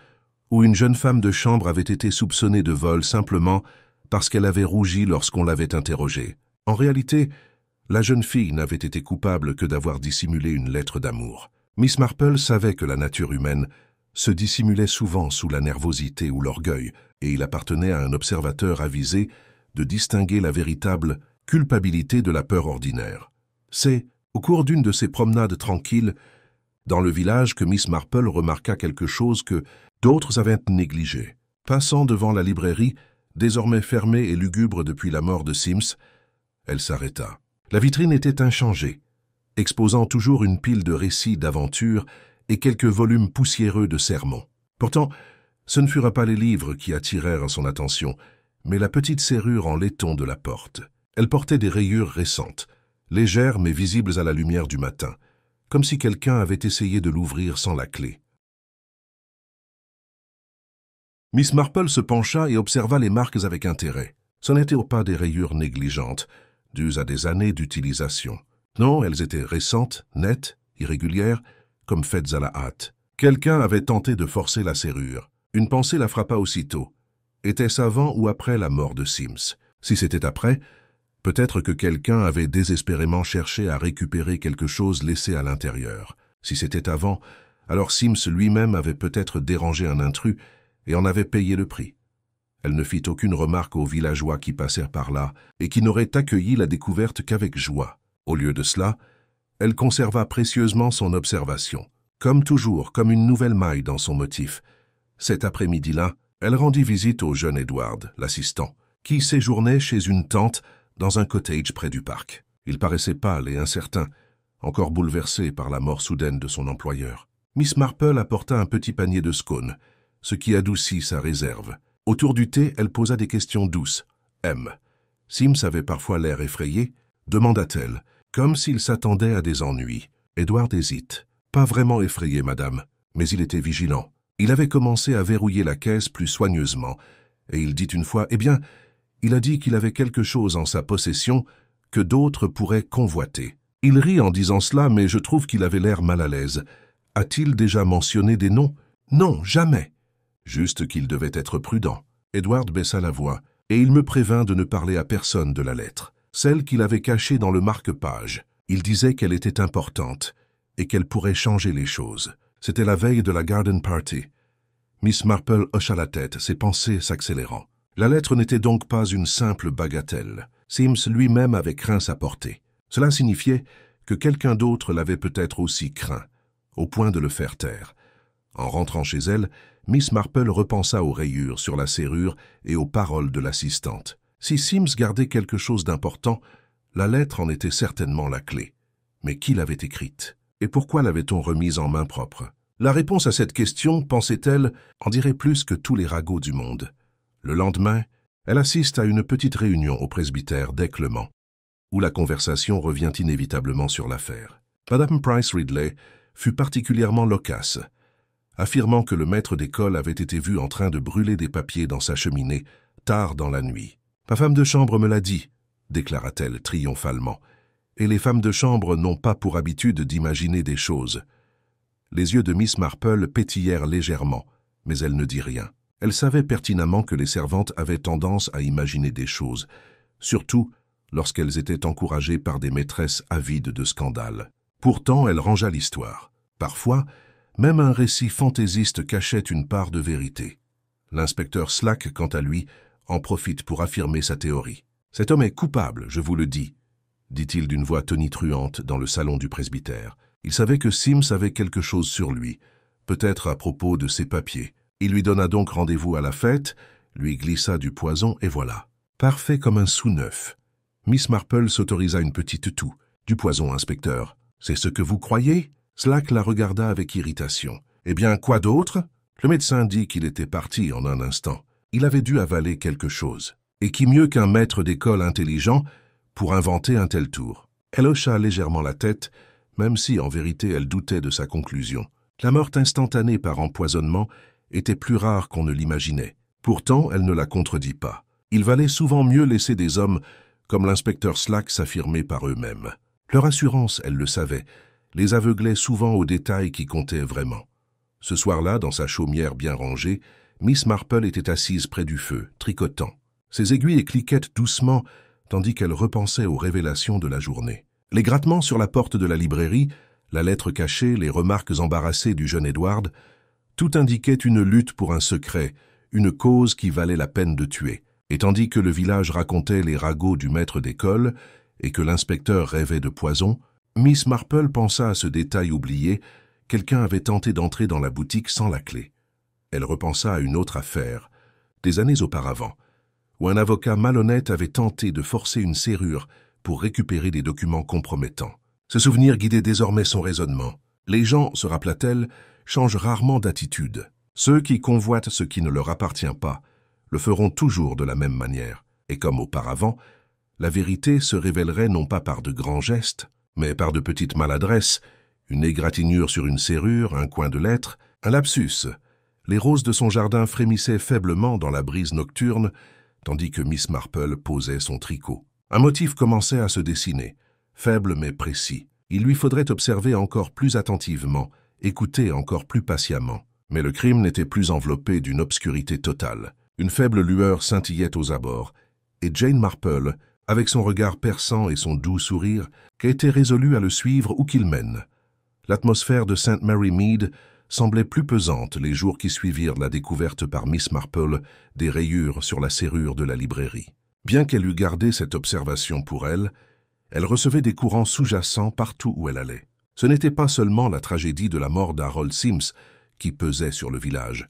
où une jeune femme de chambre avait été soupçonnée de vol simplement parce qu'elle avait rougi lorsqu'on l'avait interrogée. En réalité, la jeune fille n'avait été coupable que d'avoir dissimulé une lettre d'amour. Miss Marple savait que la nature humaine se dissimulait souvent sous la nervosité ou l'orgueil, et il appartenait à un observateur avisé de distinguer la véritable culpabilité de la peur ordinaire. C'est, au cours d'une de ses promenades tranquilles, dans le village que Miss Marple remarqua quelque chose que d'autres avaient négligé. Passant devant la librairie, désormais fermée et lugubre depuis la mort de Sims, elle s'arrêta. La vitrine était inchangée, exposant toujours une pile de récits d'aventures et quelques volumes poussiéreux de sermons. Pourtant, ce ne furent pas les livres qui attirèrent son attention, mais la petite serrure en laiton de la porte. Elle portait des rayures récentes, légères mais visibles à la lumière du matin, comme si quelqu'un avait essayé de l'ouvrir sans la clé. Miss Marple se pencha et observa les marques avec intérêt. Ce n'étaient pas des rayures négligentes, dues à des années d'utilisation. Non, elles étaient récentes, nettes, irrégulières, comme faites à la hâte. Quelqu'un avait tenté de forcer la serrure. Une pensée la frappa aussitôt. Était-ce avant ou après la mort de Sims? Si c'était après, peut-être que quelqu'un avait désespérément cherché à récupérer quelque chose laissé à l'intérieur. Si c'était avant, alors Sims lui-même avait peut-être dérangé un intrus et en avait payé le prix. Elle ne fit aucune remarque aux villageois qui passèrent par là et qui n'auraient accueilli la découverte qu'avec joie. Au lieu de cela, elle conserva précieusement son observation. Comme toujours, comme une nouvelle maille dans son motif. Cet après-midi-là, elle rendit visite au jeune Edward, l'assistant, qui séjournait chez une tante dans un cottage près du parc. Il paraissait pâle et incertain, encore bouleversé par la mort soudaine de son employeur. Miss Marple apporta un petit panier de scones, ce qui adoucit sa réserve. Autour du thé, elle posa des questions douces. « M. Sims avait parfois l'air effrayé, demanda-t-elle, comme s'il s'attendait à des ennuis. Edward hésite. « Pas vraiment effrayé, madame, mais il était vigilant. Il avait commencé à verrouiller la caisse plus soigneusement, et il dit une fois, eh bien, il a dit qu'il avait quelque chose en sa possession que d'autres pourraient convoiter. Il rit en disant cela, mais je trouve qu'il avait l'air mal à l'aise. A-t-il déjà mentionné des noms? Non, jamais. Juste qu'il devait être prudent. Edward baissa la voix, et il me prévint de ne parler à personne de la lettre, celle qu'il avait cachée dans le marque-page. Il disait qu'elle était importante, et qu'elle pourrait changer les choses. C'était la veille de la garden party. Miss Marple hocha la tête, ses pensées s'accélérant. La lettre n'était donc pas une simple bagatelle. Sims lui-même avait craint sa portée. Cela signifiait que quelqu'un d'autre l'avait peut-être aussi craint, au point de le faire taire. En rentrant chez elle, Miss Marple repensa aux rayures sur la serrure et aux paroles de l'assistante. Si Sims gardait quelque chose d'important, la lettre en était certainement la clé. Mais qui l'avait écrite? Et pourquoi l'avait-on remise en main propre? La réponse à cette question, pensait-elle, en dirait plus que tous les ragots du monde. Le lendemain, elle assiste à une petite réunion au presbytère d'Aix-le-Mans, où la conversation revient inévitablement sur l'affaire. Madame Price Ridley fut particulièrement loquace, affirmant que le maître d'école avait été vu en train de brûler des papiers dans sa cheminée tard dans la nuit. « Ma femme de chambre me l'a dit », déclara-t-elle triomphalement, « et les femmes de chambre n'ont pas pour habitude d'imaginer des choses. » Les yeux de Miss Marple pétillèrent légèrement, mais elle ne dit rien. Elle savait pertinemment que les servantes avaient tendance à imaginer des choses, surtout lorsqu'elles étaient encouragées par des maîtresses avides de scandale. Pourtant, elle rangea l'histoire. Parfois, même un récit fantaisiste cachait une part de vérité. L'inspecteur Slack, quant à lui, en profite pour affirmer sa théorie. « Cet homme est coupable, je vous le dis », dit-il d'une voix tonitruante dans le salon du presbytère. Il savait que Sims avait quelque chose sur lui, peut-être à propos de ses papiers. Il lui donna donc rendez-vous à la fête, lui glissa du poison et voilà. Parfait comme un sous-neuf. Miss Marple s'autorisa une petite toux. « Du poison, inspecteur. C'est ce que vous croyez ?» Slack la regarda avec irritation. « Eh bien, quoi d'autre ?» Le médecin dit qu'il était parti en un instant. Il avait dû avaler quelque chose. Et qui mieux qu'un maître d'école intelligent pour inventer un tel tour? Elle hocha légèrement la tête, même si en vérité elle doutait de sa conclusion. La mort instantanée par empoisonnement était plus rare qu'on ne l'imaginait. Pourtant, elle ne la contredit pas. Il valait souvent mieux laisser des hommes comme l'inspecteur Slack s'affirmer par eux-mêmes. Leur assurance, elle le savait, les aveuglait souvent aux détails qui comptaient vraiment. Ce soir-là, dans sa chaumière bien rangée, Miss Marple était assise près du feu, tricotant. Ses aiguilles cliquettaient doucement, tandis qu'elle repensait aux révélations de la journée. Les grattements sur la porte de la librairie, la lettre cachée, les remarques embarrassées du jeune Edward, tout indiquait une lutte pour un secret, une cause qui valait la peine de tuer. Et tandis que le village racontait les ragots du maître d'école et que l'inspecteur rêvait de poison, Miss Marple pensa à ce détail oublié, quelqu'un avait tenté d'entrer dans la boutique sans la clé. Elle repensa à une autre affaire, des années auparavant, où un avocat malhonnête avait tenté de forcer une serrure pour récupérer des documents compromettants. Ce souvenir guidait désormais son raisonnement. Les gens, se rappela-t-elle, changent rarement d'attitude. Ceux qui convoitent ce qui ne leur appartient pas le feront toujours de la même manière. Et comme auparavant, la vérité se révélerait non pas par de grands gestes, mais par de petites maladresses, une égratignure sur une serrure, un coin de lettre, un lapsus. Les roses de son jardin frémissaient faiblement dans la brise nocturne, tandis que Miss Marple posait son tricot. Un motif commençait à se dessiner, faible mais précis. Il lui faudrait observer encore plus attentivement, écouter encore plus patiemment. Mais le crime n'était plus enveloppé d'une obscurité totale. Une faible lueur scintillait aux abords, et Jane Marple, avec son regard perçant et son doux sourire, était résolue à le suivre où qu'il mène. L'atmosphère de St. Mary Mead semblait plus pesante les jours qui suivirent la découverte par Miss Marple des rayures sur la serrure de la librairie. Bien qu'elle eût gardé cette observation pour elle, elle recevait des courants sous-jacents partout où elle allait. Ce n'était pas seulement la tragédie de la mort d'Harold Sims qui pesait sur le village,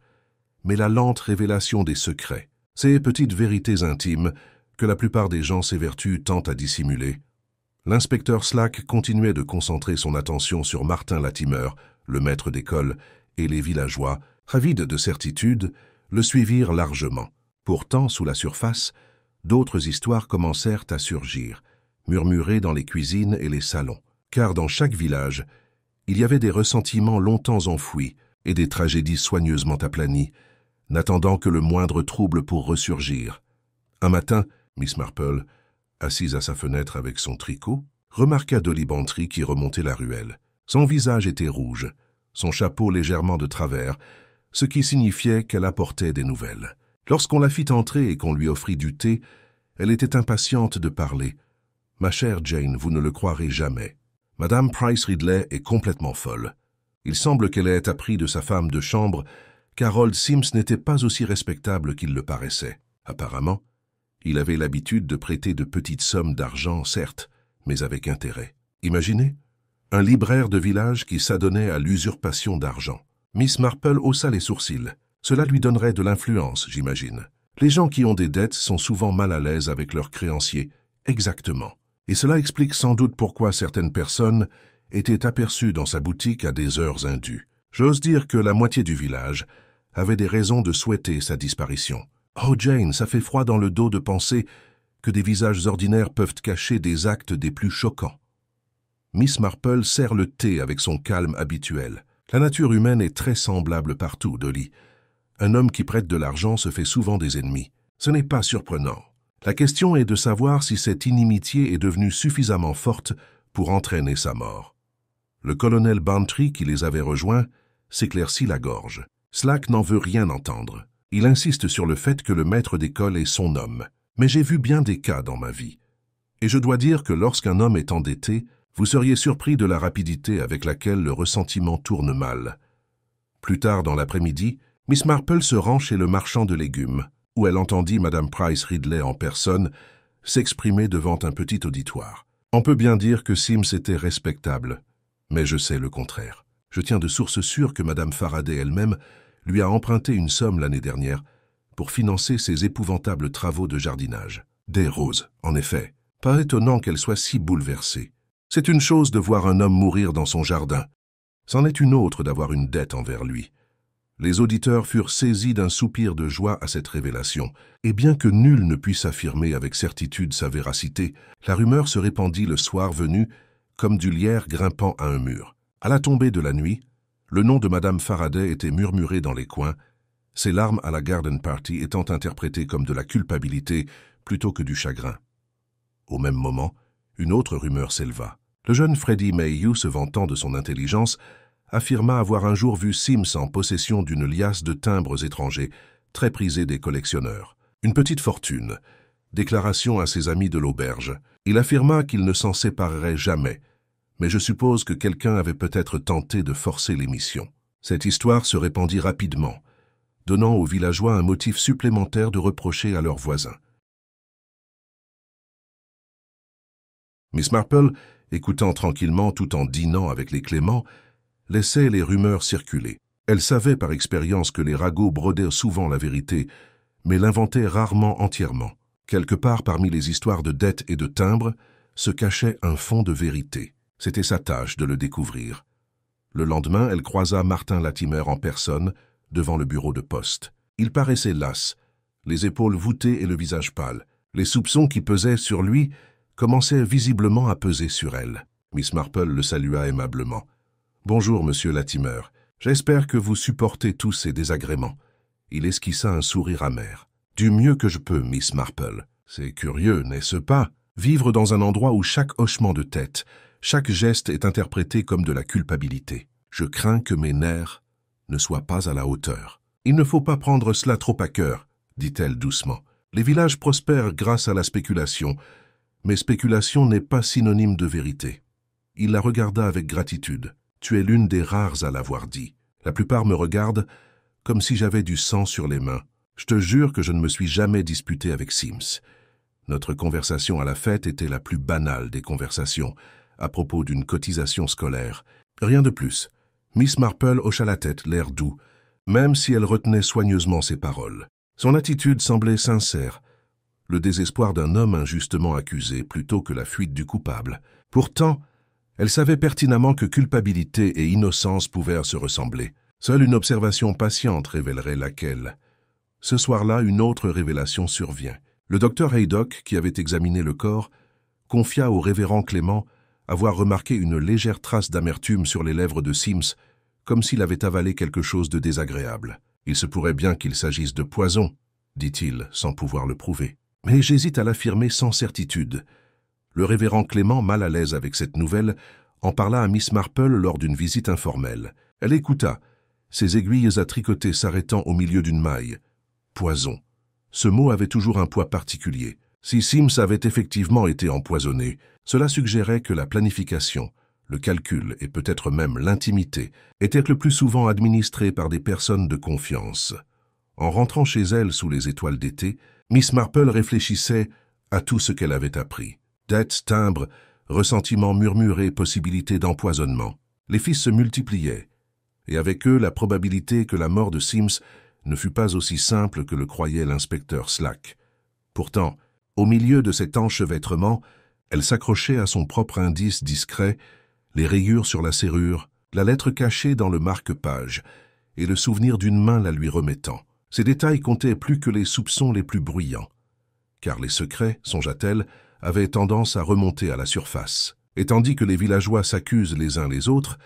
mais la lente révélation des secrets, ces petites vérités intimes que la plupart des gens s'évertuent tant à dissimuler. L'inspecteur Slack continuait de concentrer son attention sur Martin Latimer, le maître d'école, et les villageois, avides de certitude, le suivirent largement. Pourtant, sous la surface, d'autres histoires commencèrent à surgir, murmurées dans les cuisines et les salons, car dans chaque village, il y avait des ressentiments longtemps enfouis et des tragédies soigneusement aplanies, n'attendant que le moindre trouble pour ressurgir. Un matin, Miss Marple, assise à sa fenêtre avec son tricot, remarqua Dolly Bantry qui remontait la ruelle. Son visage était rouge, son chapeau légèrement de travers, ce qui signifiait qu'elle apportait des nouvelles. Lorsqu'on la fit entrer et qu'on lui offrit du thé, elle était impatiente de parler. « Ma chère Jane, vous ne le croirez jamais. Madame Price Ridley est complètement folle. Il semble qu'elle ait appris de sa femme de chambre qu'Harold Sims n'était pas aussi respectable qu'il le paraissait. Apparemment, il avait l'habitude de prêter de petites sommes d'argent, certes, mais avec intérêt. Imaginez, un libraire de village qui s'adonnait à l'usurpation d'argent. Miss Marple haussa les sourcils. Cela lui donnerait de l'influence, j'imagine. Les gens qui ont des dettes sont souvent mal à l'aise avec leurs créanciers. Exactement. Et cela explique sans doute pourquoi certaines personnes étaient aperçues dans sa boutique à des heures indues. J'ose dire que la moitié du village avait des raisons de souhaiter sa disparition. Oh Jane, ça fait froid dans le dos de penser que des visages ordinaires peuvent cacher des actes des plus choquants. Miss Marple sert le thé avec son calme habituel. La nature humaine est très semblable partout, Dolly. Un homme qui prête de l'argent se fait souvent des ennemis. Ce n'est pas surprenant. La question est de savoir si cette inimitié est devenue suffisamment forte pour entraîner sa mort. Le colonel Bantry, qui les avait rejoints, s'éclaircit la gorge. Slack n'en veut rien entendre. Il insiste sur le fait que le maître d'école est son homme. Mais j'ai vu bien des cas dans ma vie. Et je dois dire que lorsqu'un homme est endetté, vous seriez surpris de la rapidité avec laquelle le ressentiment tourne mal. Plus tard dans l'après-midi, Miss Marple se rend chez le marchand de légumes, où elle entendit Madame Price Ridley en personne s'exprimer devant un petit auditoire. On peut bien dire que Sims était respectable, mais je sais le contraire. Je tiens de sources sûres que Madame Faraday elle-même lui a emprunté une somme l'année dernière pour financer ses épouvantables travaux de jardinage. Des roses, en effet. Pas étonnant qu'elle soit si bouleversée. C'est une chose de voir un homme mourir dans son jardin. C'en est une autre d'avoir une dette envers lui. Les auditeurs furent saisis d'un soupir de joie à cette révélation, et bien que nul ne puisse affirmer avec certitude sa véracité, la rumeur se répandit le soir venu comme du lierre grimpant à un mur. À la tombée de la nuit, le nom de Madame Faraday était murmuré dans les coins, ses larmes à la garden party étant interprétées comme de la culpabilité plutôt que du chagrin. Au même moment, une autre rumeur s'éleva. Le jeune Freddie Mayhew, se vantant de son intelligence, affirma avoir un jour vu Sims en possession d'une liasse de timbres étrangers, très prisée des collectionneurs. Une petite fortune. Déclaration à ses amis de l'auberge. Il affirma qu'il ne s'en séparerait jamais, mais je suppose que quelqu'un avait peut-être tenté de forcer l'émission. Cette histoire se répandit rapidement, donnant aux villageois un motif supplémentaire de reprocher à leurs voisins. Miss Marple, écoutant tranquillement tout en dînant avec les Clément, laissait les rumeurs circuler. Elle savait par expérience que les ragots brodaient souvent la vérité, mais l'inventaient rarement entièrement. Quelque part parmi les histoires de dettes et de timbres se cachait un fond de vérité. C'était sa tâche de le découvrir. Le lendemain, elle croisa Martin Latimer en personne devant le bureau de poste. Il paraissait las, les épaules voûtées et le visage pâle. Les soupçons qui pesaient sur lui commençaient visiblement à peser sur elle. Miss Marple le salua aimablement. « Bonjour, monsieur Latimer. J'espère que vous supportez tous ces désagréments. » Il esquissa un sourire amer. « Du mieux que je peux, Miss Marple. C'est curieux, n'est-ce pas? Vivre dans un endroit où chaque hochement de tête, chaque geste est interprété comme de la culpabilité. Je crains que mes nerfs ne soient pas à la hauteur. Il ne faut pas prendre cela trop à cœur, dit-elle doucement. Les villages prospèrent grâce à la spéculation, mais spéculation n'est pas synonyme de vérité. Il la regarda avec gratitude. Tu es l'une des rares à l'avoir dit. La plupart me regardent comme si j'avais du sang sur les mains. Je te jure que je ne me suis jamais disputé avec Sims. Notre conversation à la fête était la plus banale des conversations, à propos d'une cotisation scolaire. Rien de plus. Miss Marple hocha la tête, l'air doux, même si elle retenait soigneusement ses paroles. Son attitude semblait sincère, le désespoir d'un homme injustement accusé plutôt que la fuite du coupable. Pourtant, elle savait pertinemment que culpabilité et innocence pouvaient se ressembler. Seule une observation patiente révélerait laquelle. Ce soir-là, une autre révélation survient. Le docteur Haydock, qui avait examiné le corps, confia au révérend Clément avoir remarqué une légère trace d'amertume sur les lèvres de Sims, comme s'il avait avalé quelque chose de désagréable. « Il se pourrait bien qu'il s'agisse de poison, » dit-il, sans pouvoir le prouver. Mais j'hésite à l'affirmer sans certitude. Le révérend Clément, mal à l'aise avec cette nouvelle, en parla à Miss Marple lors d'une visite informelle. Elle écouta, ses aiguilles à tricoter s'arrêtant au milieu d'une maille. Poison. Ce mot avait toujours un poids particulier. Si Sims avait effectivement été empoisonné, cela suggérait que la planification, le calcul et peut-être même l'intimité étaient le plus souvent administrés par des personnes de confiance. En rentrant chez elle sous les étoiles d'été, Miss Marple réfléchissait à tout ce qu'elle avait appris. Dettes, timbres, ressentiments murmurés, possibilité d'empoisonnement. Les fils se multipliaient, et avec eux la probabilité que la mort de Sims ne fut pas aussi simple que le croyait l'inspecteur Slack. Pourtant, au milieu de cet enchevêtrement, elle s'accrochait à son propre indice discret, les rayures sur la serrure, la lettre cachée dans le marque-page, et le souvenir d'une main la lui remettant. Ces détails comptaient plus que les soupçons les plus bruyants. Car les secrets, songea-t-elle, avaient tendance à remonter à la surface. Et tandis que les villageois s'accusent les uns les autres,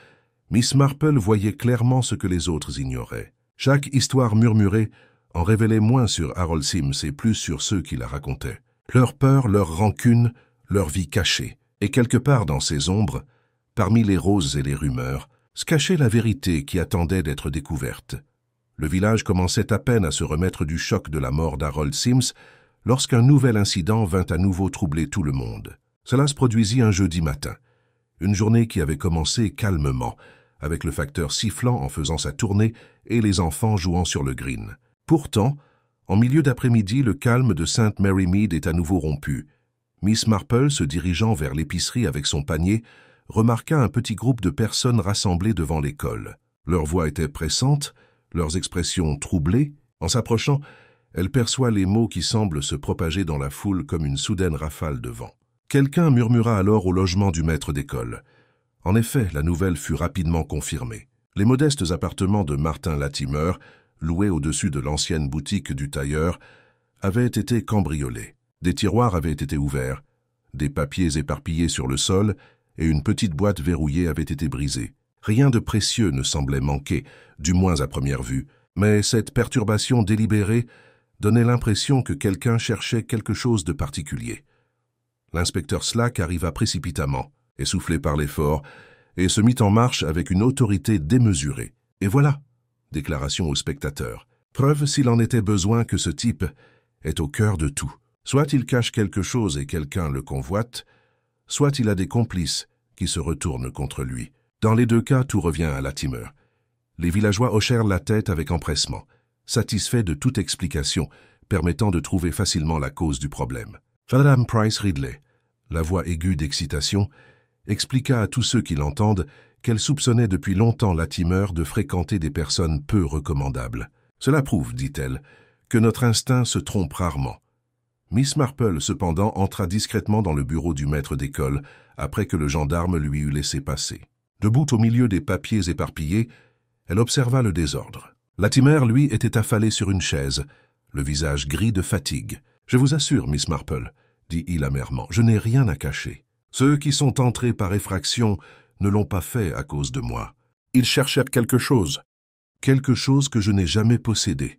Miss Marple voyait clairement ce que les autres ignoraient. Chaque histoire murmurée en révélait moins sur Harold Sims et plus sur ceux qui la racontaient. Leur peur, leur rancune, leur vie cachée. Et quelque part dans ces ombres, parmi les roses et les rumeurs, se cachait la vérité qui attendait d'être découverte. Le village commençait à peine à se remettre du choc de la mort d'Harold Sims lorsqu'un nouvel incident vint à nouveau troubler tout le monde. Cela se produisit un jeudi matin, une journée qui avait commencé calmement, avec le facteur sifflant en faisant sa tournée et les enfants jouant sur le green. Pourtant, en milieu d'après-midi, le calme de St. Mary Mead est à nouveau rompu. Miss Marple, se dirigeant vers l'épicerie avec son panier, remarqua un petit groupe de personnes rassemblées devant l'école. Leurs voix étaient pressantes, leurs expressions troublées. En s'approchant, elle perçoit les mots qui semblent se propager dans la foule comme une soudaine rafale de vent. Quelqu'un murmura alors au logement du maître d'école. En effet, la nouvelle fut rapidement confirmée. Les modestes appartements de Martin Latimer, loués au-dessus de l'ancienne boutique du tailleur, avaient été cambriolés. Des tiroirs avaient été ouverts, des papiers éparpillés sur le sol et une petite boîte verrouillée avait été brisée. Rien de précieux ne semblait manquer, du moins à première vue, mais cette perturbation délibérée donnait l'impression que quelqu'un cherchait quelque chose de particulier. L'inspecteur Slack arriva précipitamment, essoufflé par l'effort, et se mit en marche avec une autorité démesurée. « Et voilà !» déclaration au spectateur. « Preuve s'il en était besoin que ce type est au cœur de tout. Soit il cache quelque chose et quelqu'un le convoite, soit il a des complices qui se retournent contre lui. Dans les deux cas, tout revient à Latimer. » Les villageois hochèrent la tête avec empressement, satisfaits de toute explication permettant de trouver facilement la cause du problème. Madame Price Ridley, la voix aiguë d'excitation, expliqua à tous ceux qui l'entendent qu'elle soupçonnait depuis longtemps Latimer de fréquenter des personnes peu recommandables. Cela prouve, dit-elle, que notre instinct se trompe rarement. Miss Marple, cependant, entra discrètement dans le bureau du maître d'école après que le gendarme lui eut laissé passer. Debout au milieu des papiers éparpillés, elle observa le désordre. Latimer, lui, était affalé sur une chaise, le visage gris de fatigue. « Je vous assure, Miss Marple, dit-il amèrement, je n'ai rien à cacher. Ceux qui sont entrés par effraction ne l'ont pas fait à cause de moi. Ils cherchaient quelque chose que je n'ai jamais possédé. »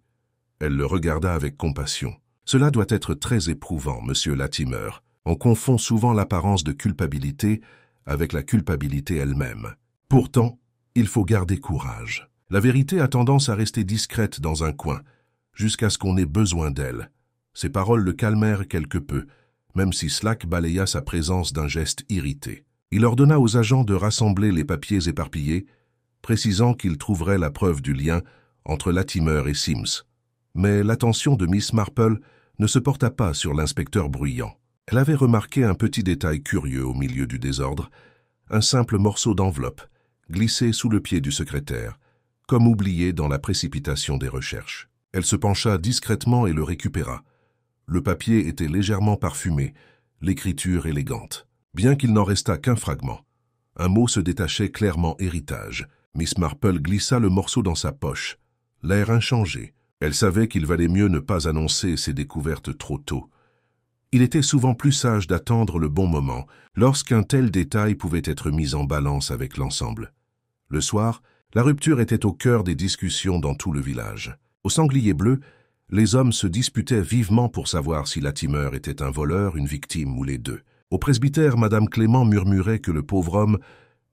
Elle le regarda avec compassion. « Cela doit être très éprouvant, monsieur Latimer. On confond souvent l'apparence de culpabilité avec la culpabilité elle-même. Pourtant, il faut garder courage. La vérité a tendance à rester discrète dans un coin, jusqu'à ce qu'on ait besoin d'elle. » Ces paroles le calmèrent quelque peu, même si Slack balaya sa présence d'un geste irrité. Il ordonna aux agents de rassembler les papiers éparpillés, précisant qu'ils trouveraient la preuve du lien entre Latimer et Sims. Mais l'attention de Miss Marple ne se porta pas sur l'inspecteur bruyant. Elle avait remarqué un petit détail curieux au milieu du désordre, un simple morceau d'enveloppe, glissé sous le pied du secrétaire, comme oublié dans la précipitation des recherches. Elle se pencha discrètement et le récupéra. Le papier était légèrement parfumé, l'écriture élégante. Bien qu'il n'en restât qu'un fragment, un mot se détachait clairement héritage. Miss Marple glissa le morceau dans sa poche, l'air inchangé. Elle savait qu'il valait mieux ne pas annoncer ses découvertes trop tôt. Il était souvent plus sage d'attendre le bon moment, lorsqu'un tel détail pouvait être mis en balance avec l'ensemble. Le soir, la rupture était au cœur des discussions dans tout le village. Au Sanglier Bleu, les hommes se disputaient vivement pour savoir si Latimer était un voleur, une victime ou les deux. Au presbytère, Madame Clément murmurait que le pauvre homme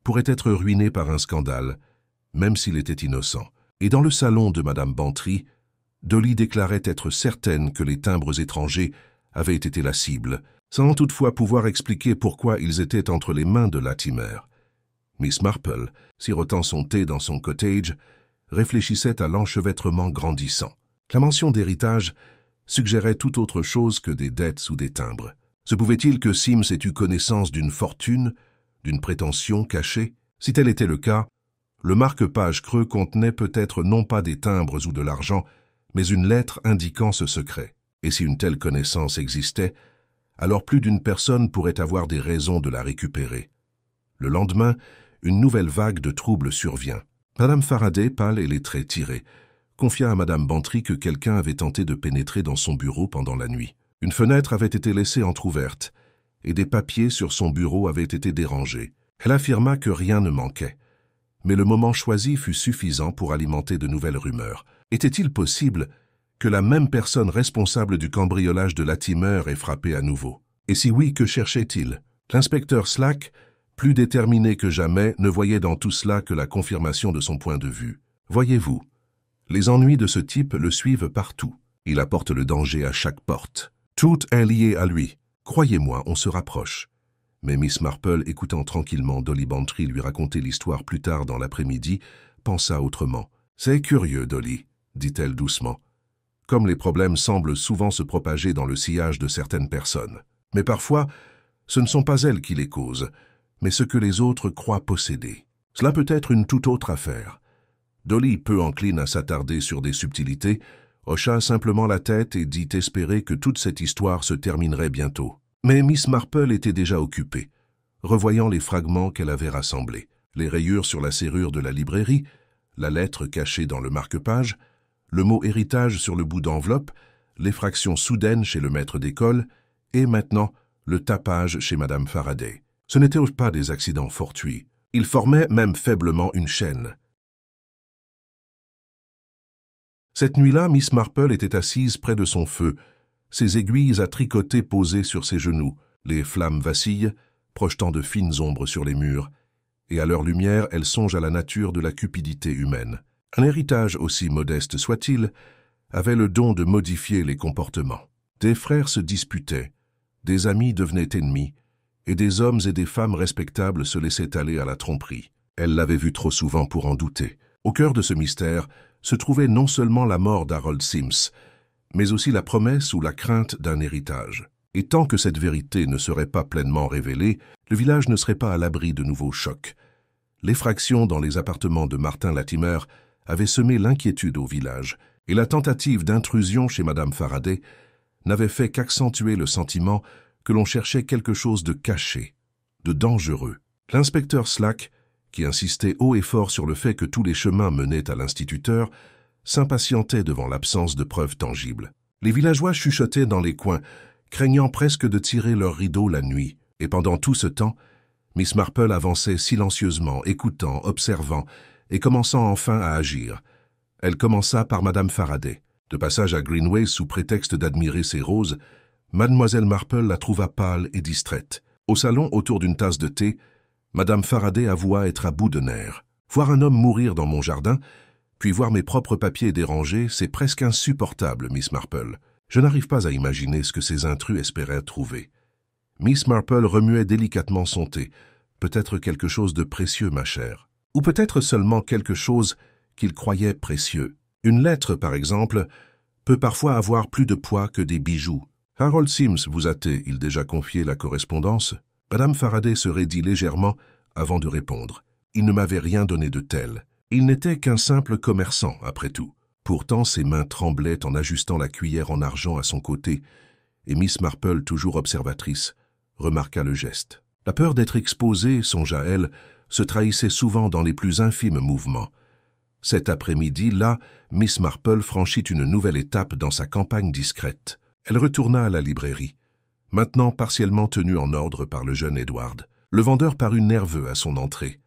pourrait être ruiné par un scandale, même s'il était innocent. Et dans le salon de Madame Bantry, Dolly déclarait être certaine que les timbres étrangers avaient été la cible, sans toutefois pouvoir expliquer pourquoi ils étaient entre les mains de Latimer. Miss Marple, sirotant son thé dans son cottage, réfléchissait à l'enchevêtrement grandissant. La mention d'héritage suggérait tout autre chose que des dettes ou des timbres. Se pouvait-il que Sims ait eu connaissance d'une fortune, d'une prétention cachée? Si tel était le cas, le marque-page creux contenait peut-être non pas des timbres ou de l'argent, mais une lettre indiquant ce secret. Et si une telle connaissance existait, alors plus d'une personne pourrait avoir des raisons de la récupérer. Le lendemain, une nouvelle vague de troubles survient. Madame Faraday, pâle et les traits tirés, confia à Madame Bantry que quelqu'un avait tenté de pénétrer dans son bureau pendant la nuit. Une fenêtre avait été laissée entr'ouverte, et des papiers sur son bureau avaient été dérangés. Elle affirma que rien ne manquait. Mais le moment choisi fut suffisant pour alimenter de nouvelles rumeurs. Était-il possible que la même personne responsable du cambriolage de Latimer ait frappé à nouveau? Et si oui, que cherchait-il? L'inspecteur Slack, plus déterminé que jamais, ne voyait dans tout cela que la confirmation de son point de vue. Voyez-vous, les ennuis de ce type le suivent partout. Il apporte le danger à chaque porte. Tout est lié à lui. Croyez-moi, on se rapproche. Mais Miss Marple, écoutant tranquillement Dolly Bantry lui raconter l'histoire plus tard dans l'après-midi, pensa autrement. « C'est curieux, Dolly, dit-elle doucement. Comme les problèmes semblent souvent se propager dans le sillage de certaines personnes. Mais parfois, ce ne sont pas elles qui les causent, mais ce que les autres croient posséder. Cela peut être une toute autre affaire. » Dolly, peu encline à s'attarder sur des subtilités, hocha simplement la tête et dit espérer que toute cette histoire se terminerait bientôt. Mais Miss Marple était déjà occupée, revoyant les fragments qu'elle avait rassemblés, les rayures sur la serrure de la librairie, la lettre cachée dans le marque-page, le mot héritage sur le bout d'enveloppe, l'effraction soudaine chez le maître d'école, et maintenant le tapage chez Madame Faraday. Ce n'étaient pas des accidents fortuits. Ils formaient même faiblement une chaîne. Cette nuit-là, Miss Marple était assise près de son feu, ses aiguilles à tricoter posées sur ses genoux, les flammes vacillent, projetant de fines ombres sur les murs, et à leur lumière, elle songe à la nature de la cupidité humaine. Un héritage, aussi modeste soit-il, avait le don de modifier les comportements. Des frères se disputaient, des amis devenaient ennemis, et des hommes et des femmes respectables se laissaient aller à la tromperie. Elle l'avait vu trop souvent pour en douter. Au cœur de ce mystère se trouvait non seulement la mort d'Harold Sims, mais aussi la promesse ou la crainte d'un héritage. Et tant que cette vérité ne serait pas pleinement révélée, le village ne serait pas à l'abri de nouveaux chocs. L'effraction dans les appartements de Martin Latimer avait semé l'inquiétude au village, et la tentative d'intrusion chez Madame Faraday n'avait fait qu'accentuer le sentiment que l'on cherchait quelque chose de caché, de dangereux. L'inspecteur Slack, qui insistait haut et fort sur le fait que tous les chemins menaient à l'instituteur, s'impatientait devant l'absence de preuves tangibles. Les villageois chuchotaient dans les coins, craignant presque de tirer leurs rideaux la nuit, et pendant tout ce temps, Miss Marple avançait silencieusement, écoutant, observant, et commençant enfin à agir. Elle commença par Madame Faraday. De passage à Greenway sous prétexte d'admirer ses roses, Mademoiselle Marple la trouva pâle et distraite. Au salon, autour d'une tasse de thé, Madame Faraday avoua être à bout de nerfs. Voir un homme mourir dans mon jardin, puis voir mes propres papiers dérangés, c'est presque insupportable, Miss Marple. Je n'arrive pas à imaginer ce que ces intrus espéraient trouver. Miss Marple remuait délicatement son thé. Peut-être quelque chose de précieux, ma chère. Ou peut-être seulement quelque chose qu'il croyait précieux. Une lettre, par exemple, peut parfois avoir plus de poids que des bijoux. Harold Sims vous a-t-il déjà confié la correspondance? Madame Faraday se raidit légèrement avant de répondre. Il ne m'avait rien donné de tel. Il n'était qu'un simple commerçant, après tout. Pourtant, ses mains tremblaient en ajustant la cuillère en argent à son côté, et Miss Marple, toujours observatrice, remarqua le geste. La peur d'être exposée, songea-elle, se trahissait souvent dans les plus infimes mouvements. Cet après-midi-là, Miss Marple franchit une nouvelle étape dans sa campagne discrète. Elle retourna à la librairie, maintenant partiellement tenue en ordre par le jeune Edward. Le vendeur parut nerveux à son entrée,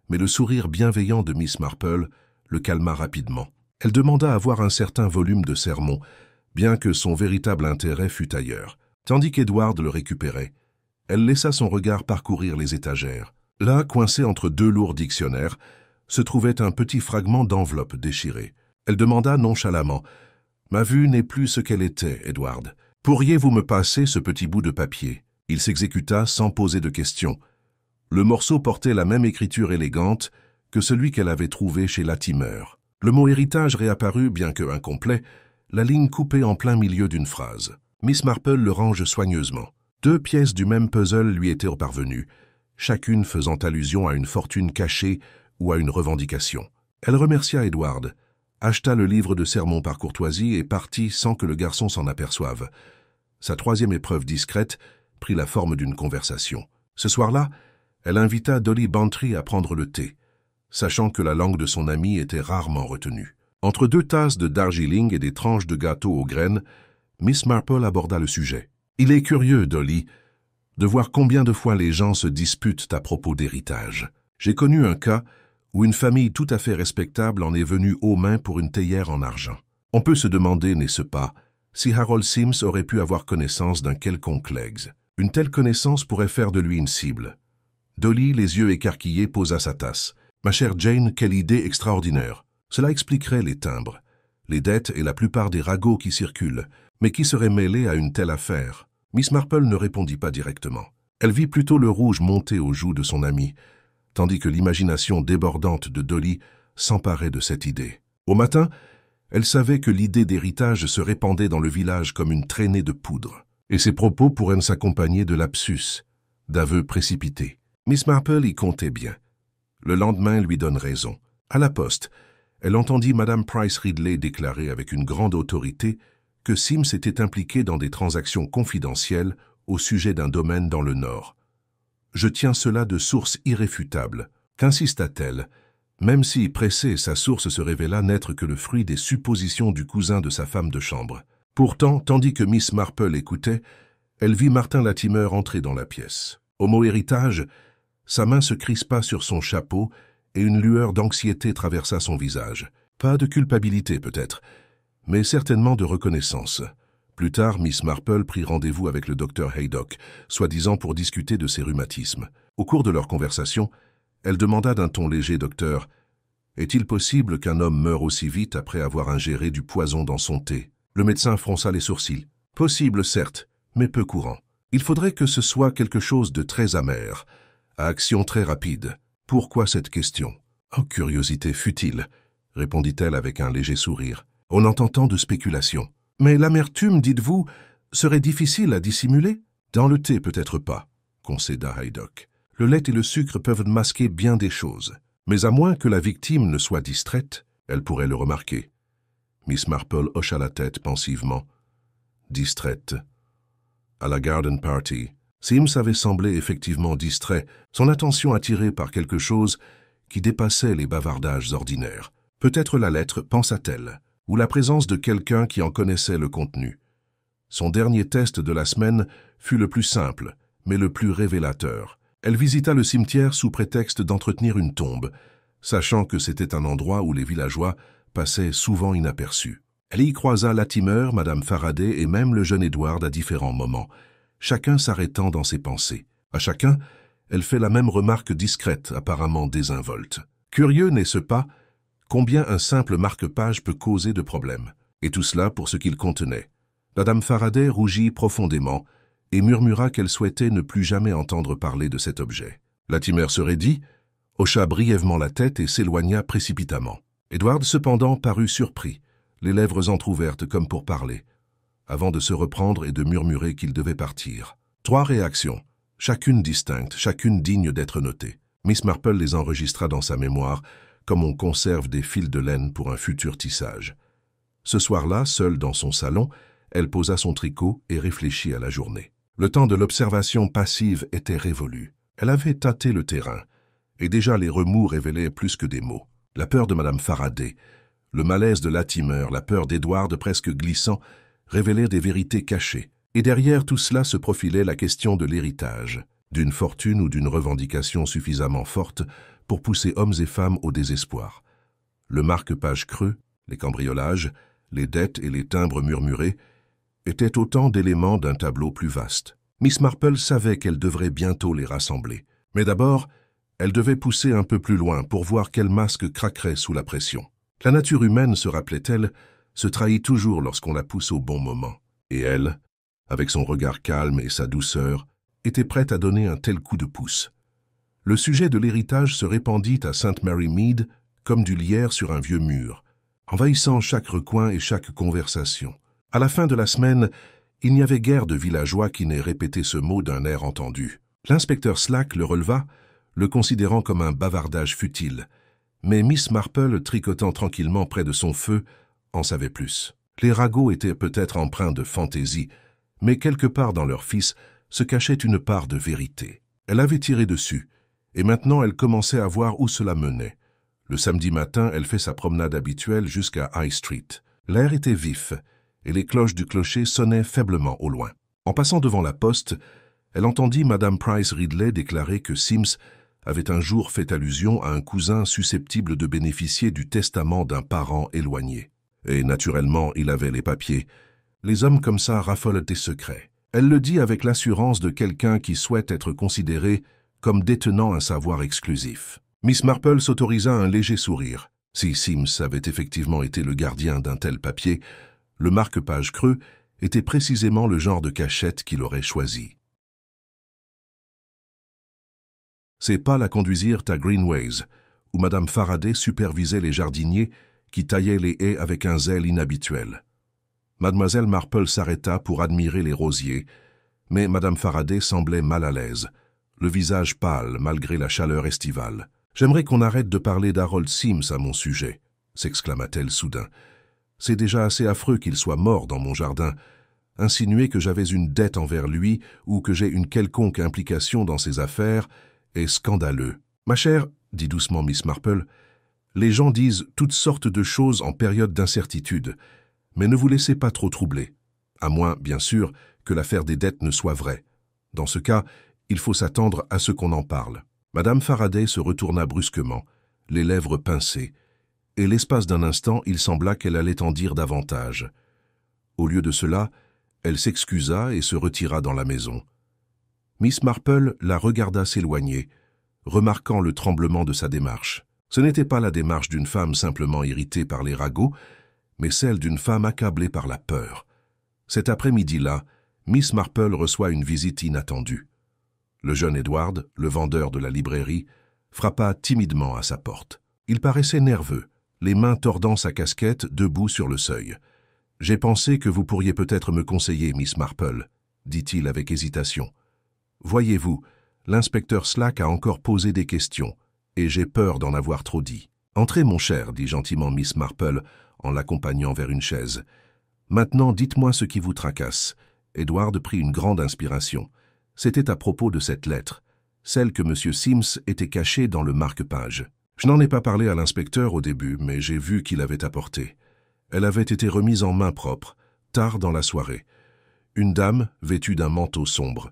mais le sourire bienveillant de Miss Marple le calma rapidement. Elle demanda à voir un certain volume de sermons, bien que son véritable intérêt fût ailleurs. Tandis qu'Edward le récupérait, elle laissa son regard parcourir les étagères. Là, coincé entre deux lourds dictionnaires, se trouvait un petit fragment d'enveloppe déchirée. Elle demanda nonchalamment « Ma vue n'est plus ce qu'elle était, Edward. Pourriez-vous me passer ce petit bout de papier ?» Il s'exécuta sans poser de questions. Le morceau portait la même écriture élégante que celui qu'elle avait trouvé chez Latimer. Le mot héritage réapparut, bien que incomplet, la ligne coupée en plein milieu d'une phrase. Miss Marple le range soigneusement. 2 pièces du même puzzle lui étaient parvenues, chacune faisant allusion à une fortune cachée ou à une revendication. Elle remercia Edward, acheta le livre de sermons par courtoisie et partit sans que le garçon s'en aperçoive. Sa troisième épreuve discrète prit la forme d'une conversation. Ce soir-là, elle invita Dolly Bantry à prendre le thé, sachant que la langue de son amie était rarement retenue. Entre 2 tasses de Darjeeling et des tranches de gâteau aux graines, Miss Marple aborda le sujet. « Il est curieux, Dolly, de voir combien de fois les gens se disputent à propos d'héritage. J'ai connu un cas où une famille tout à fait respectable en est venue aux mains pour une théière en argent. On peut se demander, n'est-ce pas, si Harold Sims aurait pu avoir connaissance d'un quelconque legs. Une telle connaissance pourrait faire de lui une cible. » Dolly, les yeux écarquillés, posa sa tasse. « Ma chère Jane, quelle idée extraordinaire. Cela expliquerait les timbres, les dettes et la plupart des ragots qui circulent. Mais qui serait mêlé à une telle affaire ?» Miss Marple ne répondit pas directement. Elle vit plutôt le rouge monter aux joues de son amie, tandis que l'imagination débordante de Dolly s'emparait de cette idée. Au matin, elle savait que l'idée d'héritage se répandait dans le village comme une traînée de poudre, et ses propos pourraient s'accompagner de lapsus, d'aveux précipités. Miss Marple y comptait bien. Le lendemain lui donne raison. À la poste, elle entendit Madame Price Ridley déclarer avec une grande autorité que Sims était impliqué dans des transactions confidentielles au sujet d'un domaine dans le Nord. « Je tiens cela de source irréfutable », qu'insista-t-elle, même si, pressée, sa source se révéla n'être que le fruit des suppositions du cousin de sa femme de chambre. Pourtant, tandis que Miss Marple écoutait, elle vit Martin Latimer entrer dans la pièce. Au mot héritage, sa main se crispa sur son chapeau et une lueur d'anxiété traversa son visage. Pas de culpabilité peut-être, mais certainement de reconnaissance. Plus tard, Miss Marple prit rendez-vous avec le docteur Haydock, soi-disant pour discuter de ses rhumatismes. Au cours de leur conversation, elle demanda d'un ton léger: « Docteur, est-il possible qu'un homme meure aussi vite après avoir ingéré du poison dans son thé ?» Le médecin fronça les sourcils. « Possible, certes, mais peu courant. Il faudrait que ce soit quelque chose de très amer, à action très rapide. Pourquoi cette question ?»« Oh, curiosité futile, » répondit-elle avec un léger sourire. « On entend tant de spéculations. Mais l'amertume, dites-vous, serait difficile à dissimuler ?»« Dans le thé, peut-être pas, » concéda Haydock. « Le lait et le sucre peuvent masquer bien des choses. Mais à moins que la victime ne soit distraite, elle pourrait le remarquer. » Miss Marple hocha la tête pensivement. Distraite. À la garden party, Sims avait semblé effectivement distrait, son attention attirée par quelque chose qui dépassait les bavardages ordinaires. Peut-être la lettre, pensa-t-elle, ou la présence de quelqu'un qui en connaissait le contenu. Son dernier test de la semaine fut le plus simple, mais le plus révélateur. Elle visita le cimetière sous prétexte d'entretenir une tombe, sachant que c'était un endroit où les villageois passaient souvent inaperçus. Elle y croisa Latimer, Madame Faraday et même le jeune Edward à différents moments, chacun s'arrêtant dans ses pensées. À chacun, elle fait la même remarque discrète, apparemment désinvolte. Curieux, n'est-ce pas, combien un simple marque-page peut causer de problèmes, et tout cela pour ce qu'il contenait. Madame Faraday rougit profondément et murmura qu'elle souhaitait ne plus jamais entendre parler de cet objet. Latimer se raidit, hocha brièvement la tête et s'éloigna précipitamment. Edward, cependant, parut surpris, les lèvres entr'ouvertes comme pour parler, avant de se reprendre et de murmurer qu'il devait partir. 3 réactions, chacune distincte, chacune digne d'être notée. Miss Marple les enregistra dans sa mémoire, comme on conserve des fils de laine pour un futur tissage. Ce soir-là, seule dans son salon, elle posa son tricot et réfléchit à la journée. Le temps de l'observation passive était révolu. Elle avait tâté le terrain, et déjà les remous révélaient plus que des mots. La peur de Madame Faraday, le malaise de Latimer, la peur d'Edward presque glissant, révélaient des vérités cachées. Et derrière tout cela se profilait la question de l'héritage, d'une fortune ou d'une revendication suffisamment forte pour pousser hommes et femmes au désespoir. Le marque-page creux, les cambriolages, les dettes et les timbres murmurés étaient autant d'éléments d'un tableau plus vaste. Miss Marple savait qu'elle devrait bientôt les rassembler. Mais d'abord, elle devait pousser un peu plus loin pour voir quel masque craquerait sous la pression. La nature humaine, se rappelait-elle, se trahit toujours lorsqu'on la pousse au bon moment. Et elle, avec son regard calme et sa douceur, était prête à donner un tel coup de pouce. Le sujet de l'héritage se répandit à St. Mary Mead comme du lierre sur un vieux mur, envahissant chaque recoin et chaque conversation. À la fin de la semaine, il n'y avait guère de villageois qui n'aient répété ce mot d'un air entendu. L'inspecteur Slack le releva, le considérant comme un bavardage futile, Mais Miss Marple, tricotant tranquillement près de son feu, en savait plus. Les ragots étaient peut-être empreints de fantaisie, mais quelque part dans leur fils se cachait une part de vérité. Elle avait tiré dessus, et maintenant elle commençait à voir où cela menait. Le samedi matin, elle fait sa promenade habituelle jusqu'à High Street. L'air était vif, et les cloches du clocher sonnaient faiblement au loin. En passant devant la poste, elle entendit Madame Price Ridley déclarer que Sims avait un jour fait allusion à un cousin susceptible de bénéficier du testament d'un parent éloigné. Et naturellement, il avait les papiers. Les hommes comme ça raffolent des secrets. Elle le dit avec l'assurance de quelqu'un qui souhaite être considéré comme détenant un savoir exclusif. Miss Marple s'autorisa un léger sourire. Si Sims avait effectivement été le gardien d'un tel papier, le marque-page creux était précisément le genre de cachette qu'il aurait choisi. Ses pas la conduisirent à Greenways, où Madame Faraday supervisait les jardiniers qui taillaient les haies avec un zèle inhabituel. Mademoiselle Marple s'arrêta pour admirer les rosiers, mais Madame Faraday semblait mal à l'aise, le visage pâle malgré la chaleur estivale. « J'aimerais qu'on arrête de parler d'Harold Sims à mon sujet », s'exclama-t-elle soudain. « C'est déjà assez affreux qu'il soit mort dans mon jardin. Insinuer que j'avais une dette envers lui ou que j'ai une quelconque implication dans ses affaires est scandaleux. »« Ma chère, » dit doucement Miss Marple, « les gens disent toutes sortes de choses en période d'incertitude, mais ne vous laissez pas trop troubler, à moins, bien sûr, que l'affaire des dettes ne soit vraie. Dans ce cas, il faut s'attendre à ce qu'on en parle. » Madame Faraday se retourna brusquement, les lèvres pincées, et l'espace d'un instant, il sembla qu'elle allait en dire davantage. Au lieu de cela, elle s'excusa et se retira dans la maison. Miss Marple la regarda s'éloigner, remarquant le tremblement de sa démarche. Ce n'était pas la démarche d'une femme simplement irritée par les ragots, mais celle d'une femme accablée par la peur. Cet après-midi-là, Miss Marple reçoit une visite inattendue. Le jeune Edward, le vendeur de la librairie, frappa timidement à sa porte. Il paraissait nerveux, les mains tordant sa casquette, debout sur le seuil. « J'ai pensé que vous pourriez peut-être me conseiller, Miss Marple, » dit-il avec hésitation. « Voyez-vous, l'inspecteur Slack a encore posé des questions, et j'ai peur d'en avoir trop dit. »« Entrez, mon cher, » dit gentiment Miss Marple, en l'accompagnant vers une chaise. « Maintenant, dites-moi ce qui vous tracasse. » Edward prit une grande inspiration. C'était à propos de cette lettre, celle que M. Sims était cachée dans le marque-page. Je n'en ai pas parlé à l'inspecteur au début, mais j'ai vu qu'il avait apporté. Elle avait été remise en main propre, tard dans la soirée. Une dame, vêtue d'un manteau sombre.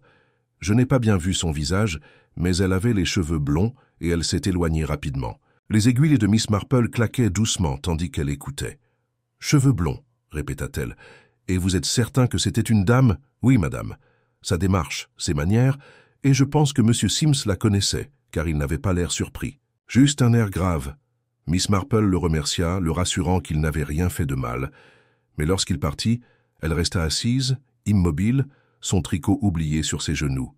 Je n'ai pas bien vu son visage, mais elle avait les cheveux blonds et elle s'est éloignée rapidement. Les aiguilles de Miss Marple claquaient doucement tandis qu'elle écoutait. « Cheveux blonds », répéta-t-elle. « Et vous êtes certain que c'était une dame ? » ?»« Oui, madame. Sa démarche, ses manières, et je pense que M. Sims la connaissait, car il n'avait pas l'air surpris. Juste un air grave. » Miss Marple le remercia, le rassurant qu'il n'avait rien fait de mal. Mais lorsqu'il partit, elle resta assise, immobile, son tricot oublié sur ses genoux.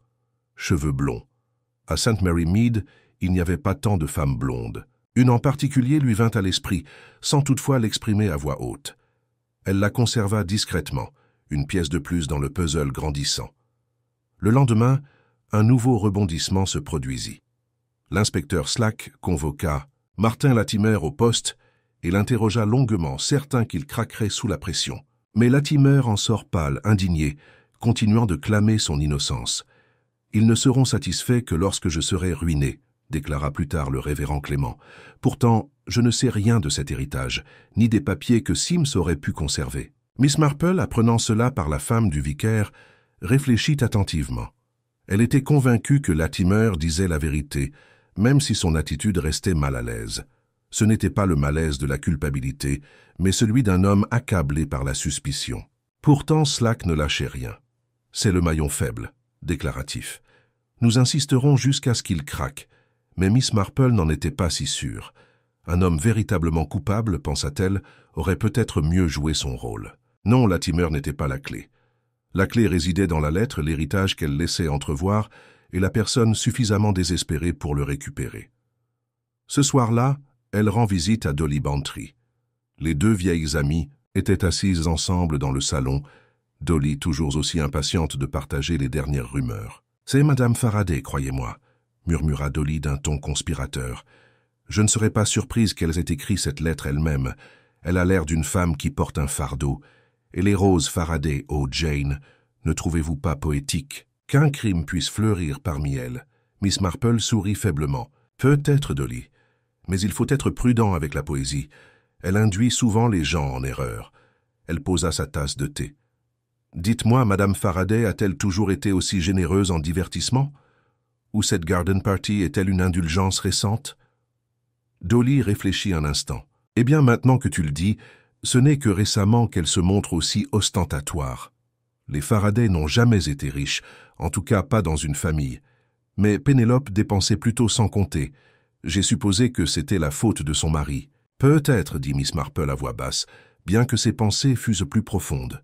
Cheveux blonds. À St. Mary Mead, il n'y avait pas tant de femmes blondes. Une en particulier lui vint à l'esprit, sans toutefois l'exprimer à voix haute. Elle la conserva discrètement, une pièce de plus dans le puzzle grandissant. Le lendemain, un nouveau rebondissement se produisit. L'inspecteur Slack convoqua Martin Latimer au poste et l'interrogea longuement, certain qu'il craquerait sous la pression. Mais Latimer en sort pâle, indigné, continuant de clamer son innocence. « Ils ne seront satisfaits que lorsque je serai ruiné », déclara plus tard le révérend Clément. « Pourtant, je ne sais rien de cet héritage, ni des papiers que Sims aurait pu conserver. » Miss Marple, apprenant cela par la femme du vicaire, réfléchit attentivement. Elle était convaincue que Latimer disait la vérité, même si son attitude restait mal à l'aise. Ce n'était pas le malaise de la culpabilité, mais celui d'un homme accablé par la suspicion. Pourtant, Slack ne lâchait rien. « C'est le maillon faible, » déclara-t-il. « Nous insisterons jusqu'à ce qu'il craque. » Mais Miss Marple n'en était pas si sûre. Un homme véritablement coupable, pensa-t-elle, aurait peut-être mieux joué son rôle. Non, Latimer n'était pas la clé. La clé résidait dans la lettre, l'héritage qu'elle laissait entrevoir, et la personne suffisamment désespérée pour le récupérer. Ce soir-là, elle rend visite à Dolly Bantry. Les deux vieilles amies étaient assises ensemble dans le salon, Dolly toujours aussi impatiente de partager les dernières rumeurs. « C'est Madame Faraday, croyez-moi », murmura Dolly d'un ton conspirateur. Je ne serais pas surprise qu'elles aient écrit cette lettre elles-mêmes. Elle a l'air d'une femme qui porte un fardeau. Et les roses Faraday, ô Jane, ne trouvez-vous pas poétique qu'un crime puisse fleurir parmi elles? Miss Marple sourit faiblement. Peut-être, Dolly. Mais il faut être prudent avec la poésie. Elle induit souvent les gens en erreur. Elle posa sa tasse de thé. Dites-moi, Madame Faraday a-t-elle toujours été aussi généreuse en divertissement? Ou cette garden party est-elle une indulgence récente? Dolly réfléchit un instant. Eh bien, maintenant que tu le dis, ce n'est que récemment qu'elle se montre aussi ostentatoire. Les Faraday n'ont jamais été riches, en tout cas pas dans une famille. Mais Pénélope dépensait plutôt sans compter. J'ai supposé que c'était la faute de son mari. Peut-être, dit Miss Marple à voix basse, bien que ses pensées fussent plus profondes.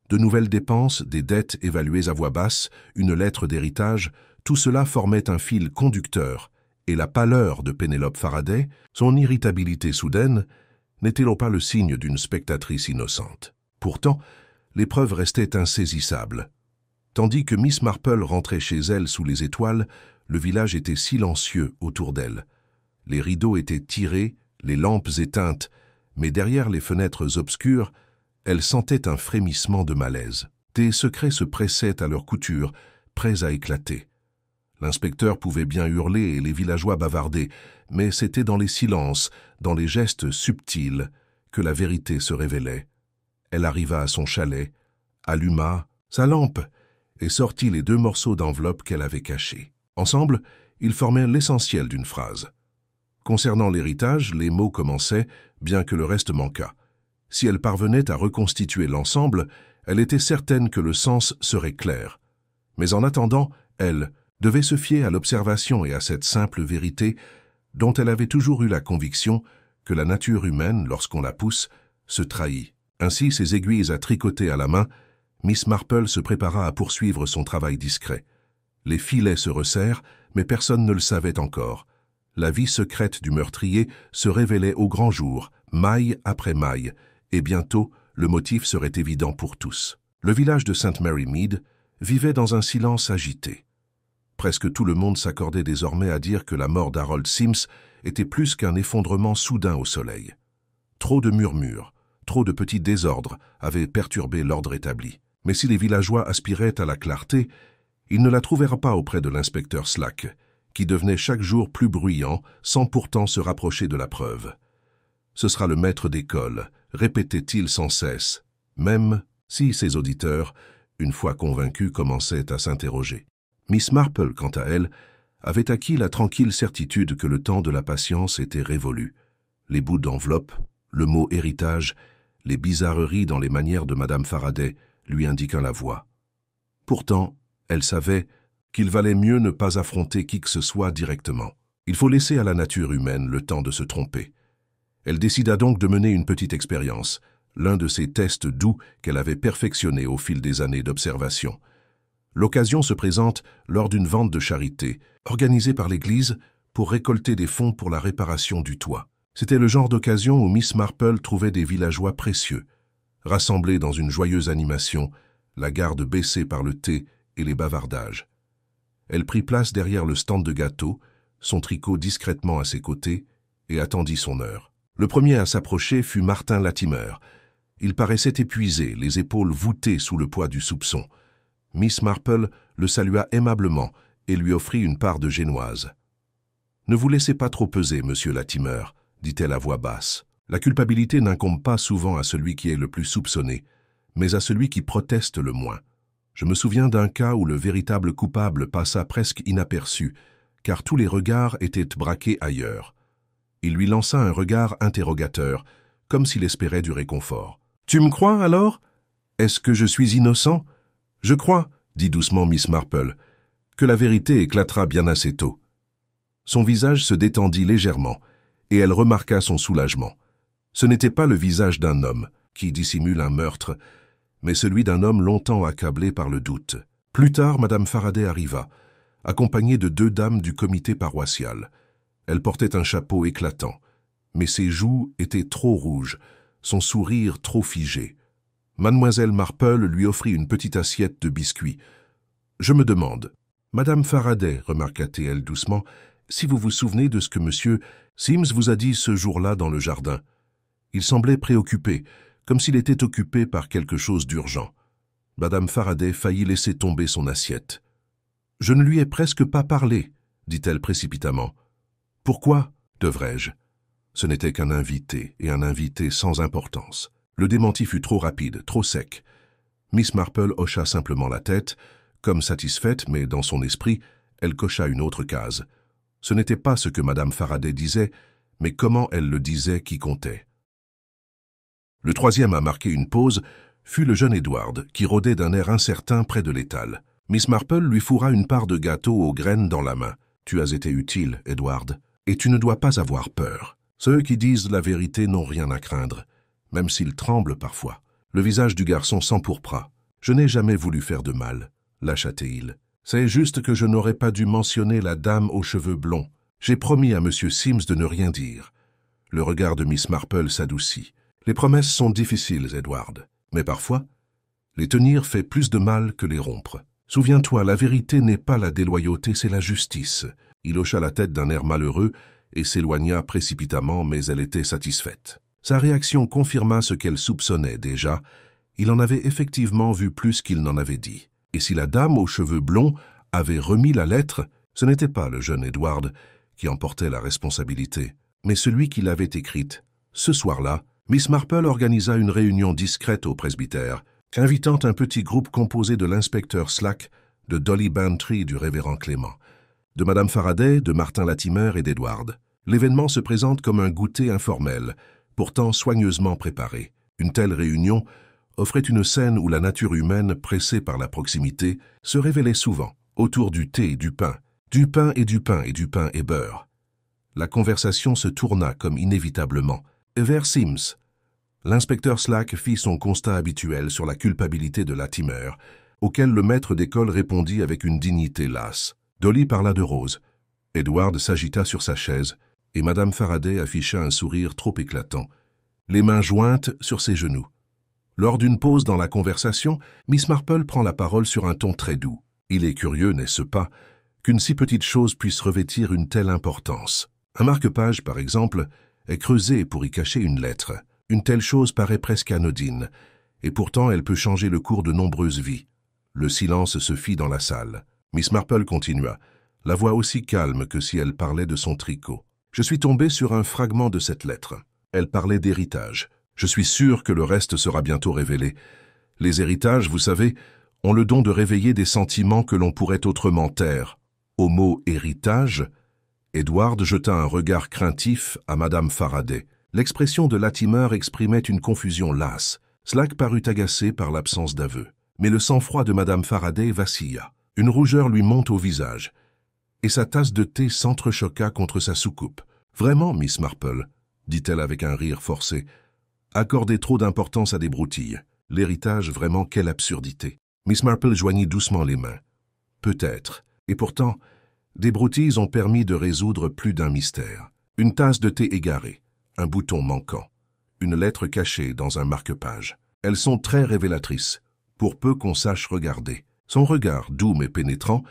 De nouvelles dépenses, des dettes évaluées à voix basse, une lettre d'héritage, tout cela formait un fil conducteur, et la pâleur de Pénélope Faraday, son irritabilité soudaine, n'était-elle pas le signe d'une spectatrice innocente? Pourtant, les preuves restaient insaisissables. Tandis que Miss Marple rentrait chez elle sous les étoiles, le village était silencieux autour d'elle. Les rideaux étaient tirés, les lampes éteintes, mais derrière les fenêtres obscures, elle sentait un frémissement de malaise. Des secrets se pressaient à leur couture, prêts à éclater. L'inspecteur pouvait bien hurler et les villageois bavarder, mais c'était dans les silences, dans les gestes subtils, que la vérité se révélait. Elle arriva à son chalet, alluma sa lampe et sortit les 2 morceaux d'enveloppe qu'elle avait cachés. Ensemble, ils formaient l'essentiel d'une phrase. Concernant l'héritage, les mots commençaient, bien que le reste manquât. Si elle parvenait à reconstituer l'ensemble, elle était certaine que le sens serait clair. Mais en attendant, elle devait se fier à l'observation et à cette simple vérité dont elle avait toujours eu la conviction que la nature humaine, lorsqu'on la pousse, se trahit. Ainsi, ses aiguilles à tricoter à la main, Miss Marple se prépara à poursuivre son travail discret. Les filets se resserrent, mais personne ne le savait encore. La vie secrète du meurtrier se révélait au grand jour, maille après maille, et bientôt le motif serait évident pour tous. Le village de St. Mary Mead vivait dans un silence agité. Presque tout le monde s'accordait désormais à dire que la mort d'Harold Sims était plus qu'un effondrement soudain au soleil. Trop de murmures, trop de petits désordres avaient perturbé l'ordre établi. Mais si les villageois aspiraient à la clarté, ils ne la trouvèrent pas auprès de l'inspecteur Slack, qui devenait chaque jour plus bruyant, sans pourtant se rapprocher de la preuve. Ce sera le maître d'école, répétait-il sans cesse, même si ses auditeurs, une fois convaincus, commençaient à s'interroger. Miss Marple, quant à elle, avait acquis la tranquille certitude que le temps de la patience était révolu. Les bouts d'enveloppe, le mot héritage, les bizarreries dans les manières de Madame Faraday lui indiquaient la voie. Pourtant, elle savait qu'il valait mieux ne pas affronter qui que ce soit directement. Il faut laisser à la nature humaine le temps de se tromper. Elle décida donc de mener une petite expérience, l'un de ces tests doux qu'elle avait perfectionnés au fil des années d'observation. L'occasion se présente lors d'une vente de charité, organisée par l'Église pour récolter des fonds pour la réparation du toit. C'était le genre d'occasion où Miss Marple trouvait des villageois précieux, rassemblés dans une joyeuse animation, la garde baissée par le thé et les bavardages. Elle prit place derrière le stand de gâteaux, son tricot discrètement à ses côtés, et attendit son heure. Le premier à s'approcher fut Martin Latimer. Il paraissait épuisé, les épaules voûtées sous le poids du soupçon. Miss Marple le salua aimablement et lui offrit une part de génoise. « Ne vous laissez pas trop peser, monsieur Latimer, » dit-elle à voix basse. La culpabilité n'incombe pas souvent à celui qui est le plus soupçonné, mais à celui qui proteste le moins. Je me souviens d'un cas où le véritable coupable passa presque inaperçu, car tous les regards étaient braqués ailleurs. Il lui lança un regard interrogateur, comme s'il espérait du réconfort. « Tu me crois, alors? Est-ce que je suis innocent? »« Je crois, » dit doucement Miss Marple, « que la vérité éclatera bien assez tôt. » Son visage se détendit légèrement, et elle remarqua son soulagement. Ce n'était pas le visage d'un homme qui dissimule un meurtre, mais celui d'un homme longtemps accablé par le doute. Plus tard, Madame Faraday arriva, accompagnée de 2 dames du comité paroissial. Elle portait un chapeau éclatant, mais ses joues étaient trop rouges, son sourire trop figé. Mademoiselle Marple lui offrit une petite assiette de biscuits. « Je me demande. » Madame Faraday, remarqua-t-elle doucement, si vous vous souvenez de ce que Monsieur Sims vous a dit ce jour-là dans le jardin. Il semblait préoccupé, comme s'il était occupé par quelque chose d'urgent. Madame Faraday faillit laisser tomber son assiette. « Je ne lui ai presque pas parlé, » dit-elle précipitamment. « Pourquoi, devrais-je » Ce n'était qu'un invité, et un invité sans importance. Le démenti fut trop rapide, trop sec. Miss Marple hocha simplement la tête, comme satisfaite, mais dans son esprit, elle cocha une autre case. Ce n'était pas ce que Madame Faraday disait, mais comment elle le disait qui comptait. Le troisième à marquer une pause fut le jeune Edward, qui rôdait d'un air incertain près de l'étal. Miss Marple lui fourra une part de gâteau aux graines dans la main. « Tu as été utile, Edward, et tu ne dois pas avoir peur. Ceux qui disent la vérité n'ont rien à craindre, même s'ils tremblent parfois. » Le visage du garçon s'empourpra. « Je n'ai jamais voulu faire de mal, » lâcha-t-il. « C'est juste que je n'aurais pas dû mentionner la dame aux cheveux blonds. J'ai promis à Monsieur Sims de ne rien dire. » Le regard de Miss Marple s'adoucit. « Les promesses sont difficiles, Edward, mais parfois, les tenir fait plus de mal que les rompre. Souviens-toi, la vérité n'est pas la déloyauté, c'est la justice. » Il hocha la tête d'un air malheureux et s'éloigna précipitamment, mais elle était satisfaite. Sa réaction confirma ce qu'elle soupçonnait déjà. Il en avait effectivement vu plus qu'il n'en avait dit. Et si la dame aux cheveux blonds avait remis la lettre, ce n'était pas le jeune Edward qui en portait la responsabilité, mais celui qui l'avait écrite. Ce soir-là, Miss Marple organisa une réunion discrète au presbytère, invitant un petit groupe composé de l'inspecteur Slack, de Dolly Bantry et du révérend Clément, de Madame Faraday, de Martin Latimer et d'Edward. L'événement se présente comme un goûter informel, pourtant soigneusement préparé. Une telle réunion offrait une scène où la nature humaine, pressée par la proximité, se révélait souvent, autour du thé et du pain et du pain et du pain et beurre. La conversation se tourna comme inévitablement vers Sims. L'inspecteur Slack fit son constat habituel sur la culpabilité de Latimer, auquel le maître d'école répondit avec une dignité lasse. Dolly parla de Rose. Edward s'agita sur sa chaise, et Madame Faraday afficha un sourire trop éclatant, les mains jointes sur ses genoux. Lors d'une pause dans la conversation, Miss Marple prend la parole sur un ton très doux. Il est curieux, n'est-ce pas, qu'une si petite chose puisse revêtir une telle importance. Un marque-page, par exemple, est creusé pour y cacher une lettre. Une telle chose paraît presque anodine, et pourtant elle peut changer le cours de nombreuses vies. Le silence se fit dans la salle. Miss Marple continua, la voix aussi calme que si elle parlait de son tricot. « Je suis tombée sur un fragment de cette lettre. Elle parlait d'héritage. Je suis sûr que le reste sera bientôt révélé. Les héritages, vous savez, ont le don de réveiller des sentiments que l'on pourrait autrement taire. » Au mot « héritage », Edward jeta un regard craintif à Madame Faraday. L'expression de Latimer exprimait une confusion lasse. Slack parut agacé par l'absence d'aveu. Mais le sang-froid de Madame Faraday vacilla. Une rougeur lui monte au visage, et sa tasse de thé s'entrechoqua contre sa soucoupe. « Vraiment, Miss Marple, » dit-elle avec un rire forcé, « accordez trop d'importance à des broutilles. L'héritage, vraiment, quelle absurdité. » Miss Marple joignit doucement les mains. « Peut-être. Et pourtant, des broutilles ont permis de résoudre plus d'un mystère. Une tasse de thé égarée, un bouton manquant, une lettre cachée dans un marque-page. Elles sont très révélatrices, pour peu qu'on sache regarder. » Son regard, doux mais pénétrant,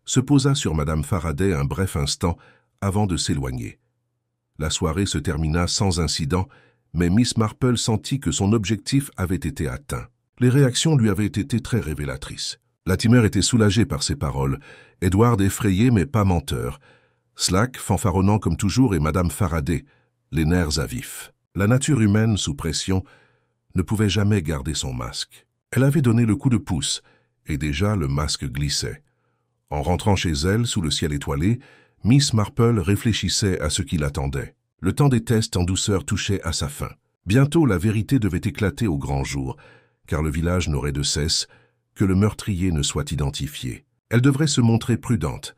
se posa sur Madame Faraday un bref instant avant de s'éloigner. La soirée se termina sans incident, mais Miss Marple sentit que son objectif avait été atteint. Les réactions lui avaient été très révélatrices. Latimer était soulagé par ces paroles, Edward effrayé mais pas menteur, Slack fanfaronnant comme toujours et Madame Faraday, les nerfs à vif. La nature humaine, sous pression, ne pouvait jamais garder son masque. Elle avait donné le coup de pouce, et déjà le masque glissait. En rentrant chez elle, sous le ciel étoilé, Miss Marple réfléchissait à ce qui l'attendait. Le temps des tests en douceur touchait à sa fin. Bientôt la vérité devait éclater au grand jour, car le village n'aurait de cesse que le meurtrier ne soit identifié. Elle devrait se montrer prudente,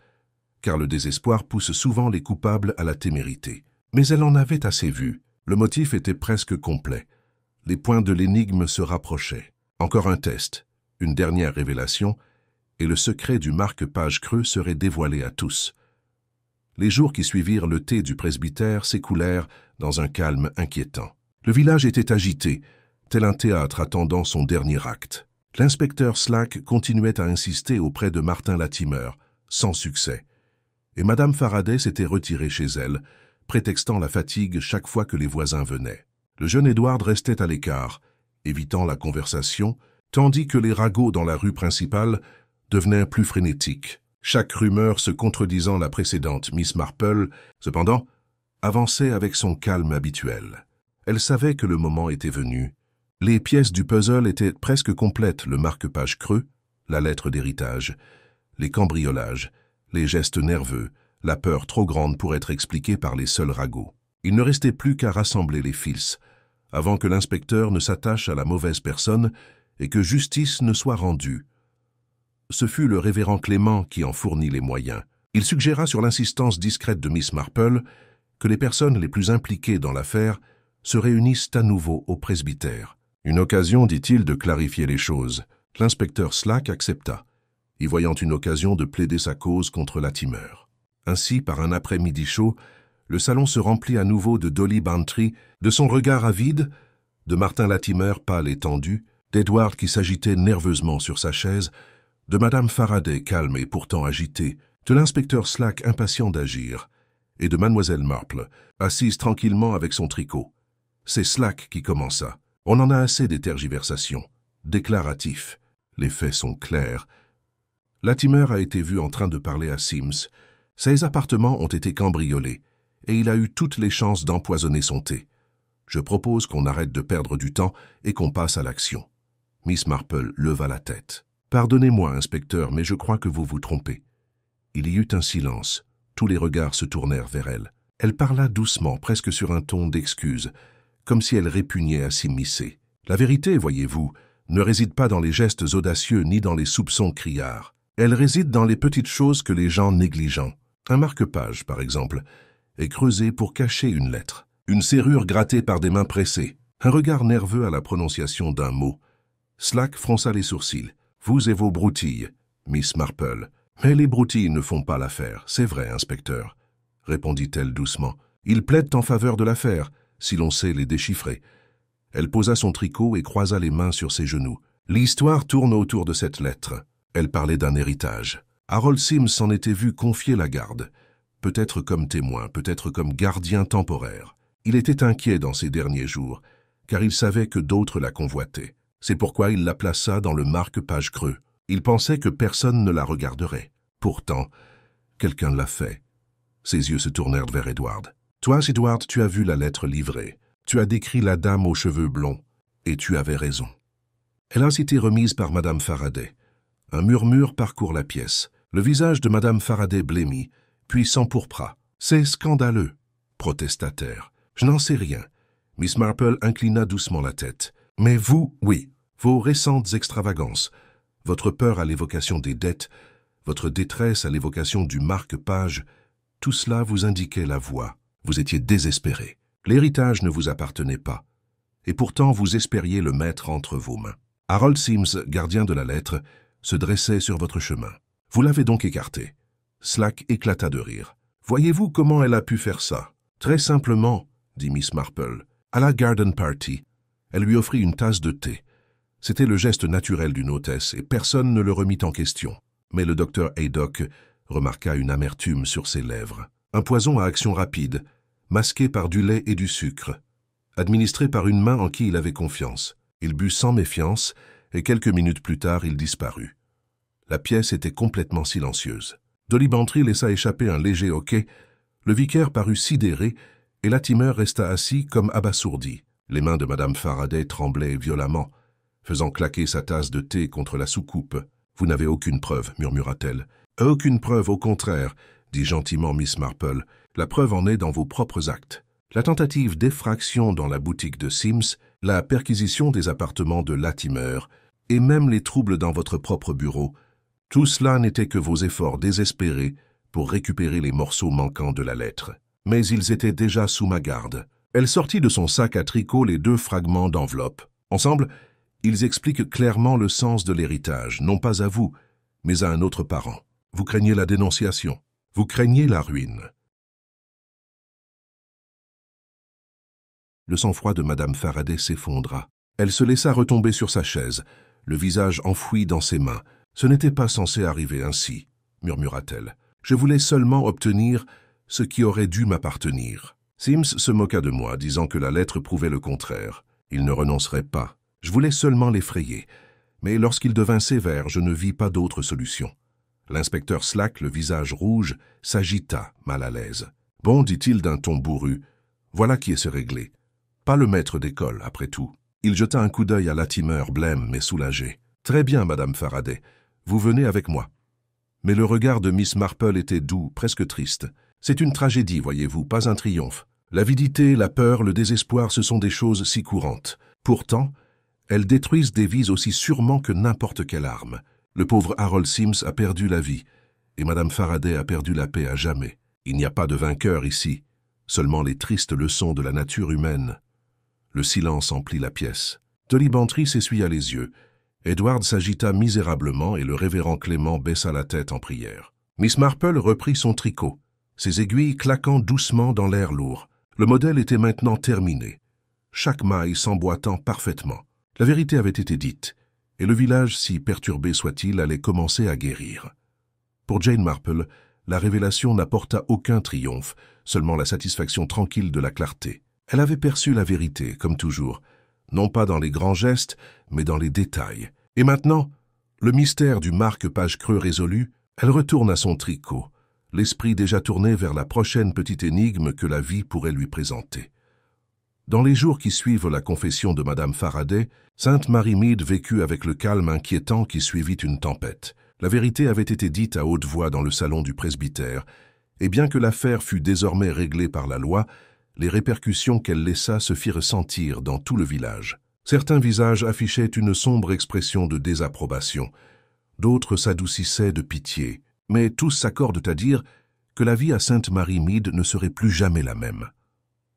car le désespoir pousse souvent les coupables à la témérité. Mais elle en avait assez vu. Le motif était presque complet. Les points de l'énigme se rapprochaient. Encore un test. Une dernière révélation, et le secret du marque-page creux serait dévoilé à tous. Les jours qui suivirent le thé du presbytère s'écoulèrent dans un calme inquiétant. Le village était agité, tel un théâtre attendant son dernier acte. L'inspecteur Slack continuait à insister auprès de Martin Latimer, sans succès. et Madame Faraday s'était retirée chez elle, prétextant la fatigue chaque fois que les voisins venaient. Le jeune Edward restait à l'écart, évitant la conversation, tandis que les ragots dans la rue principale devenaient plus frénétiques, chaque rumeur se contredisant la précédente. Miss Marple, cependant, avançait avec son calme habituel. Elle savait que le moment était venu. Les pièces du puzzle étaient presque complètes, le marque-page creux, la lettre d'héritage, les cambriolages, les gestes nerveux, la peur trop grande pour être expliquée par les seuls ragots. Il ne restait plus qu'à rassembler les fils, avant que l'inspecteur ne s'attache à la mauvaise personne et que justice ne soit rendue. Ce fut le révérend Clément qui en fournit les moyens. Il suggéra sur l'insistance discrète de Miss Marple que les personnes les plus impliquées dans l'affaire se réunissent à nouveau au presbytère. Une occasion, dit-il, de clarifier les choses. L'inspecteur Slack accepta, y voyant une occasion de plaider sa cause contre Latimer. Ainsi, par un après-midi chaud, le salon se remplit à nouveau de Dolly Bantry, de son regard avide, de Martin Latimer pâle et tendu, d'Edward qui s'agitait nerveusement sur sa chaise, de Madame Faraday calme et pourtant agitée, de l'inspecteur Slack impatient d'agir, et de Mademoiselle Marple, assise tranquillement avec son tricot. C'est Slack qui commença. On en a assez des tergiversations. Déclaratif. Les faits sont clairs. Latimer a été vu en train de parler à Sims. Ses appartements ont été cambriolés, et il a eu toutes les chances d'empoisonner son thé. Je propose qu'on arrête de perdre du temps et qu'on passe à l'action. Miss Marple leva la tête. « Pardonnez-moi, inspecteur, mais je crois que vous vous trompez. » Il y eut un silence. Tous les regards se tournèrent vers elle. Elle parla doucement, presque sur un ton d'excuse, comme si elle répugnait à s'immiscer. La vérité, voyez-vous, ne réside pas dans les gestes audacieux ni dans les soupçons criards. Elle réside dans les petites choses que les gens négligent. Un marque-page, par exemple, est creusé pour cacher une lettre. Une serrure grattée par des mains pressées. Un regard nerveux à la prononciation d'un mot. Slack fronça les sourcils. « Vous et vos broutilles, Miss Marple. »« Mais les broutilles ne font pas l'affaire, c'est vrai, inspecteur, » répondit-elle doucement. « Ils plaident en faveur de l'affaire, si l'on sait les déchiffrer. » Elle posa son tricot et croisa les mains sur ses genoux. L'histoire tourne autour de cette lettre. Elle parlait d'un héritage. Harold Sims s'en était vu confier la garde, peut-être comme témoin, peut-être comme gardien temporaire. Il était inquiet dans ces derniers jours, car il savait que d'autres la convoitaient. C'est pourquoi il la plaça dans le marque-page creux. Il pensait que personne ne la regarderait. Pourtant, quelqu'un l'a fait. Ses yeux se tournèrent vers Edward. « Toi, Edward, tu as vu la lettre livrée. Tu as décrit la dame aux cheveux blonds, et tu avais raison. » Elle a été remise par Madame Faraday. Un murmure parcourt la pièce. Le visage de Madame Faraday blêmit, puis s'empourpra. « C'est scandaleux, » protesta-t-elle. « Je n'en sais rien. » Miss Marple inclina doucement la tête. « Mais vous, oui, vos récentes extravagances, votre peur à l'évocation des dettes, votre détresse à l'évocation du marque-page, tout cela vous indiquait la voie. Vous étiez désespéré. L'héritage ne vous appartenait pas. Et pourtant, vous espériez le mettre entre vos mains. Harold Sims, gardien de la lettre, se dressait sur votre chemin. Vous l'avez donc écarté. » Slack éclata de rire. « Voyez-vous comment elle a pu faire ça? » « Très simplement, » dit Miss Marple. « À la garden party, elle lui offrit une tasse de thé. C'était le geste naturel d'une hôtesse et personne ne le remit en question. Mais le docteur Haydock remarqua une amertume sur ses lèvres. Un poison à action rapide, masqué par du lait et du sucre, administré par une main en qui il avait confiance. Il but sans méfiance et quelques minutes plus tard, il disparut. La pièce était complètement silencieuse. Dolly Bantry laissa échapper un léger hoquet. Le vicaire parut sidéré et Latimer resta assis comme abasourdi. Les mains de Madame Faraday tremblaient violemment, faisant claquer sa tasse de thé contre la soucoupe. « Vous n'avez aucune preuve, murmura-t-elle. « Aucune preuve, au contraire, » dit gentiment Miss Marple. « La preuve en est dans vos propres actes. La tentative d'effraction dans la boutique de Sims, la perquisition des appartements de Latimer, et même les troubles dans votre propre bureau, tout cela n'était que vos efforts désespérés pour récupérer les morceaux manquants de la lettre. Mais ils étaient déjà sous ma garde. » Elle sortit de son sac à tricot les 2 fragments d'enveloppe. Ensemble, ils expliquent clairement le sens de l'héritage, non pas à vous, mais à un autre parent. Vous craignez la dénonciation. Vous craignez la ruine. Le sang-froid de Madame Faraday s'effondra. Elle se laissa retomber sur sa chaise, le visage enfoui dans ses mains. « Ce n'était pas censé arriver ainsi, » murmura-t-elle. « Je voulais seulement obtenir ce qui aurait dû m'appartenir. » Sims se moqua de moi, disant que la lettre prouvait le contraire. Il ne renoncerait pas. Je voulais seulement l'effrayer. Mais lorsqu'il devint sévère, je ne vis pas d'autre solution. L'inspecteur Slack, le visage rouge, s'agita, mal à l'aise. « Bon, dit-il d'un ton bourru, voilà qui est se régler. Pas le maître d'école, après tout. » Il jeta un coup d'œil à Latimer, blême mais soulagé. « Très bien, Madame Faraday, vous venez avec moi. » Mais le regard de Miss Marple était doux, presque triste. « C'est une tragédie, voyez-vous, pas un triomphe. L'avidité, la peur, le désespoir, ce sont des choses si courantes. Pourtant, elles détruisent des vies aussi sûrement que n'importe quelle arme. Le pauvre Harold Sims a perdu la vie, et Madame Faraday a perdu la paix à jamais. Il n'y a pas de vainqueur ici, seulement les tristes leçons de la nature humaine. » Le silence emplit la pièce. Dolly Bantry s'essuya les yeux. Edward s'agita misérablement et le révérend Clément baissa la tête en prière. Miss Marple reprit son tricot, ses aiguilles claquant doucement dans l'air lourd. Le modèle était maintenant terminé, chaque maille s'emboîtant parfaitement. La vérité avait été dite, et le village, si perturbé soit-il, allait commencer à guérir. Pour Jane Marple, la révélation n'apporta aucun triomphe, seulement la satisfaction tranquille de la clarté. Elle avait perçu la vérité, comme toujours, non pas dans les grands gestes, mais dans les détails. Et maintenant, le mystère du marque-page creux résolu, elle retourne à son tricot, l'esprit déjà tourné vers la prochaine petite énigme que la vie pourrait lui présenter. Dans les jours qui suivent la confession de Madame Faraday, Sainte Mary Mead vécut avec le calme inquiétant qui suivit une tempête. La vérité avait été dite à haute voix dans le salon du presbytère, et bien que l'affaire fût désormais réglée par la loi, les répercussions qu'elle laissa se firent sentir dans tout le village. Certains visages affichaient une sombre expression de désapprobation, d'autres s'adoucissaient de pitié, mais tous s'accordent à dire que la vie à Sainte Mary Mead ne serait plus jamais la même.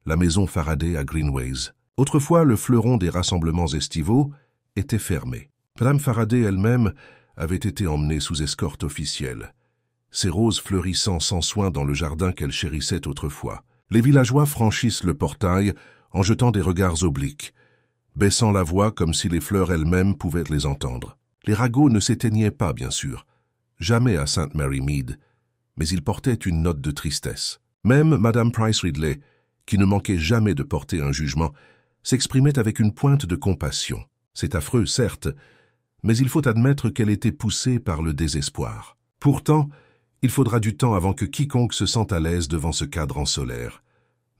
La maison Faraday à Greenways, autrefois le fleuron des rassemblements estivaux, était fermée. Madame Faraday elle-même avait été emmenée sous escorte officielle, ses roses fleurissant sans soin dans le jardin qu'elle chérissait autrefois. Les villageois franchissent le portail en jetant des regards obliques, baissant la voix comme si les fleurs elles-mêmes pouvaient les entendre. Les ragots ne s'éteignaient pas, bien sûr, jamais à Sainte Mary Mead, mais ils portaient une note de tristesse. Même Madame Price Ridley, qui ne manquait jamais de porter un jugement, s'exprimait avec une pointe de compassion. C'est affreux, certes, mais il faut admettre qu'elle était poussée par le désespoir. Pourtant, il faudra du temps avant que quiconque se sente à l'aise devant ce cadran solaire.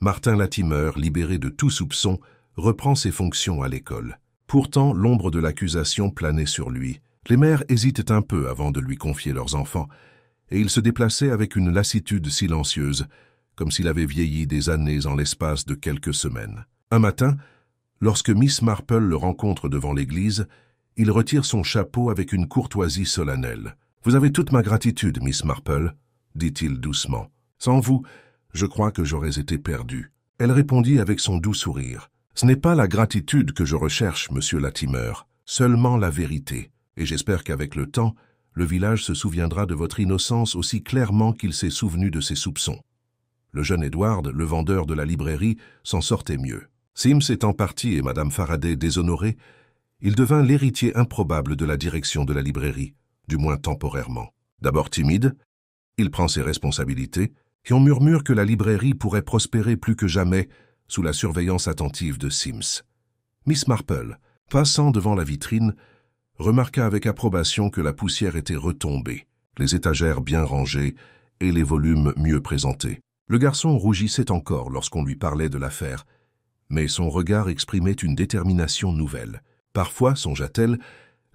Martin Latimer, libéré de tout soupçon, reprend ses fonctions à l'école. Pourtant, l'ombre de l'accusation planait sur lui. Les mères hésitent un peu avant de lui confier leurs enfants, et il se déplaçait avec une lassitude silencieuse, comme s'il avait vieilli des années en l'espace de quelques semaines. Un matin, lorsque Miss Marple le rencontre devant l'église, il retire son chapeau avec une courtoisie solennelle. « Vous avez toute ma gratitude, Miss Marple, » dit-il doucement. « Sans vous, je crois que j'aurais été perdu. » Elle répondit avec son doux sourire. « Ce n'est pas la gratitude que je recherche, monsieur Latimer, seulement la vérité. Et j'espère qu'avec le temps, le village se souviendra de votre innocence aussi clairement qu'il s'est souvenu de ses soupçons. » Le jeune Edward, le vendeur de la librairie, s'en sortait mieux. Sims étant parti et Madame Faraday déshonorée, il devint l'héritier improbable de la direction de la librairie, du moins temporairement. D'abord timide, il prend ses responsabilités, et on murmure que la librairie pourrait prospérer plus que jamais sous la surveillance attentive de Sims. Miss Marple, passant devant la vitrine, remarqua avec approbation que la poussière était retombée, les étagères bien rangées et les volumes mieux présentés. Le garçon rougissait encore lorsqu'on lui parlait de l'affaire, mais son regard exprimait une détermination nouvelle. Parfois, songea-t-elle,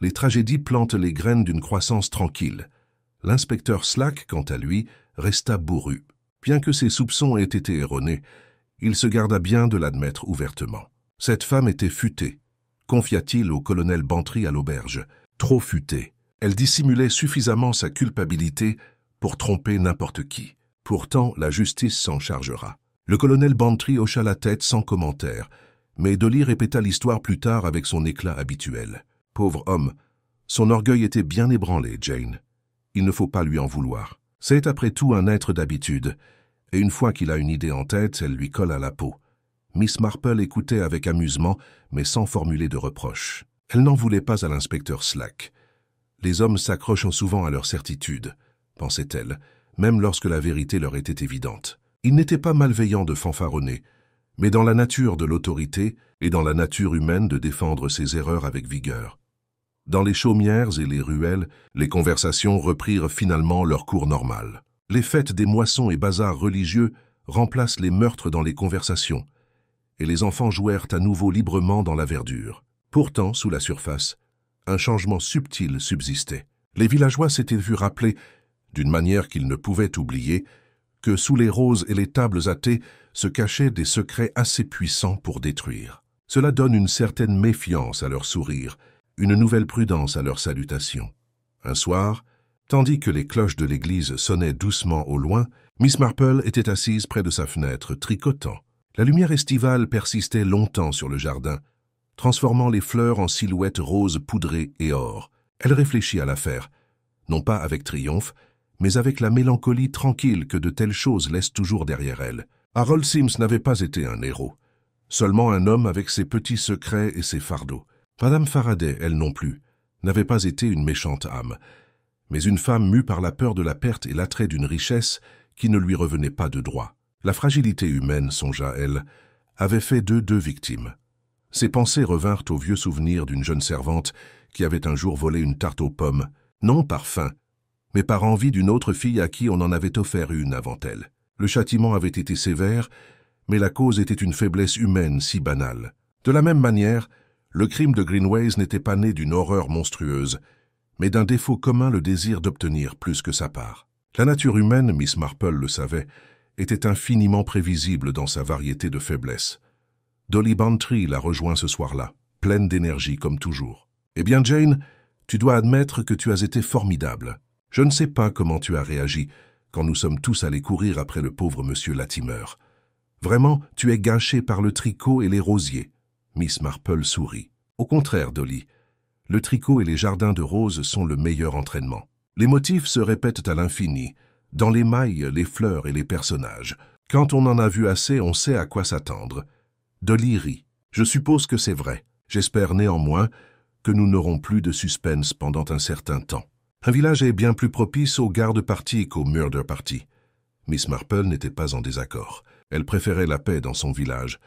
les tragédies plantent les graines d'une croissance tranquille. L'inspecteur Slack, quant à lui, resta bourru. Bien que ses soupçons aient été erronés, il se garda bien de l'admettre ouvertement. Cette femme était futée, confia-t-il au colonel Bantry à l'auberge. Trop futée. Elle dissimulait suffisamment sa culpabilité pour tromper n'importe qui. Pourtant, la justice s'en chargera. Le colonel Bantry hocha la tête sans commentaire, mais Dolly répéta l'histoire plus tard avec son éclat habituel. Pauvre homme, son orgueil était bien ébranlé, Jane. Il ne faut pas lui en vouloir. C'est après tout un être d'habitude, et une fois qu'il a une idée en tête, elle lui colle à la peau. Miss Marple écoutait avec amusement, mais sans formuler de reproches. Elle n'en voulait pas à l'inspecteur Slack. Les hommes s'accrochent souvent à leur certitude, pensait-elle, même lorsque la vérité leur était évidente. Il n'était pas malveillant de fanfaronner, mais dans la nature de l'autorité et dans la nature humaine de défendre ses erreurs avec vigueur. Dans les chaumières et les ruelles, les conversations reprirent finalement leur cours normal. Les fêtes des moissons et bazars religieux remplacent les meurtres dans les conversations, et les enfants jouèrent à nouveau librement dans la verdure. Pourtant, sous la surface, un changement subtil subsistait. Les villageois s'étaient vus rappeler, d'une manière qu'ils ne pouvaient oublier, que sous les roses et les tables à thé se cachaient des secrets assez puissants pour détruire. Cela donne une certaine méfiance à leur sourire, une nouvelle prudence à leurs salutations. Un soir, tandis que les cloches de l'église sonnaient doucement au loin, Miss Marple était assise près de sa fenêtre, tricotant. La lumière estivale persistait longtemps sur le jardin, transformant les fleurs en silhouettes roses poudrées et or. Elle réfléchit à l'affaire, non pas avec triomphe, mais avec la mélancolie tranquille que de telles choses laissent toujours derrière elle. Harold Sims n'avait pas été un héros, seulement un homme avec ses petits secrets et ses fardeaux. Madame Faraday, elle non plus, n'avait pas été une méchante âme, mais une femme mue par la peur de la perte et l'attrait d'une richesse qui ne lui revenait pas de droit. La fragilité humaine, songea-elle, avait fait d'eux deux victimes. Ses pensées revinrent au vieux souvenir d'une jeune servante qui avait un jour volé une tarte aux pommes, non par faim, mais par envie d'une autre fille à qui on en avait offert une avant elle. Le châtiment avait été sévère, mais la cause était une faiblesse humaine si banale. De la même manière, le crime de Greenways n'était pas né d'une horreur monstrueuse, mais d'un défaut commun, le désir d'obtenir plus que sa part. La nature humaine, Miss Marple le savait, était infiniment prévisible dans sa variété de faiblesses. Dolly Bantry la rejoint ce soir-là, pleine d'énergie comme toujours. « Eh bien, Jane, tu dois admettre que tu as été formidable. Je ne sais pas comment tu as réagi quand nous sommes tous allés courir après le pauvre monsieur Latimer. Vraiment, tu es gâché par le tricot et les rosiers. » Miss Marple sourit. « Au contraire, Dolly, le tricot et les jardins de roses sont le meilleur entraînement. Les motifs se répètent à l'infini, dans les mailles, les fleurs et les personnages. Quand on en a vu assez, on sait à quoi s'attendre. » Dolly rit. « Je suppose que c'est vrai. J'espère néanmoins que nous n'aurons plus de suspense pendant un certain temps. Un village est bien plus propice au garde-party qu'au murder party. » Miss Marple n'était pas en désaccord. Elle préférait la paix dans son village,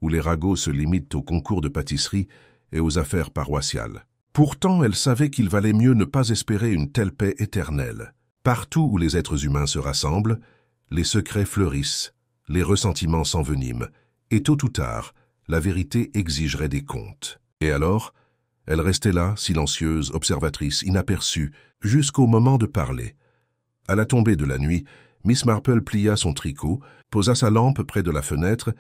où les ragots se limitent aux concours de pâtisserie et aux affaires paroissiales. Pourtant, elle savait qu'il valait mieux ne pas espérer une telle paix éternelle. Partout où les êtres humains se rassemblent, les secrets fleurissent, les ressentiments s'enveniment, et tôt ou tard, la vérité exigerait des comptes. Et alors, elle restait là, silencieuse, observatrice, inaperçue, jusqu'au moment de parler. À la tombée de la nuit, Miss Marple plia son tricot, posa sa lampe près de la fenêtre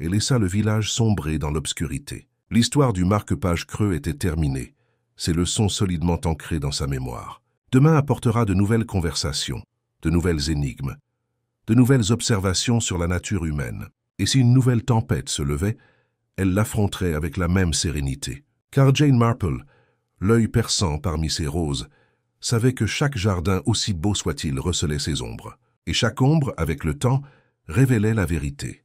et laissa le village sombrer dans l'obscurité. L'histoire du marque-page creux était terminée, ses leçons solidement ancrées dans sa mémoire. Demain apportera de nouvelles conversations, de nouvelles énigmes, de nouvelles observations sur la nature humaine. Et si une nouvelle tempête se levait, elle l'affronterait avec la même sérénité. Car Jane Marple, l'œil perçant parmi ses roses, savait que chaque jardin, aussi beau soit-il, recelait ses ombres. Et chaque ombre, avec le temps, révélait la vérité.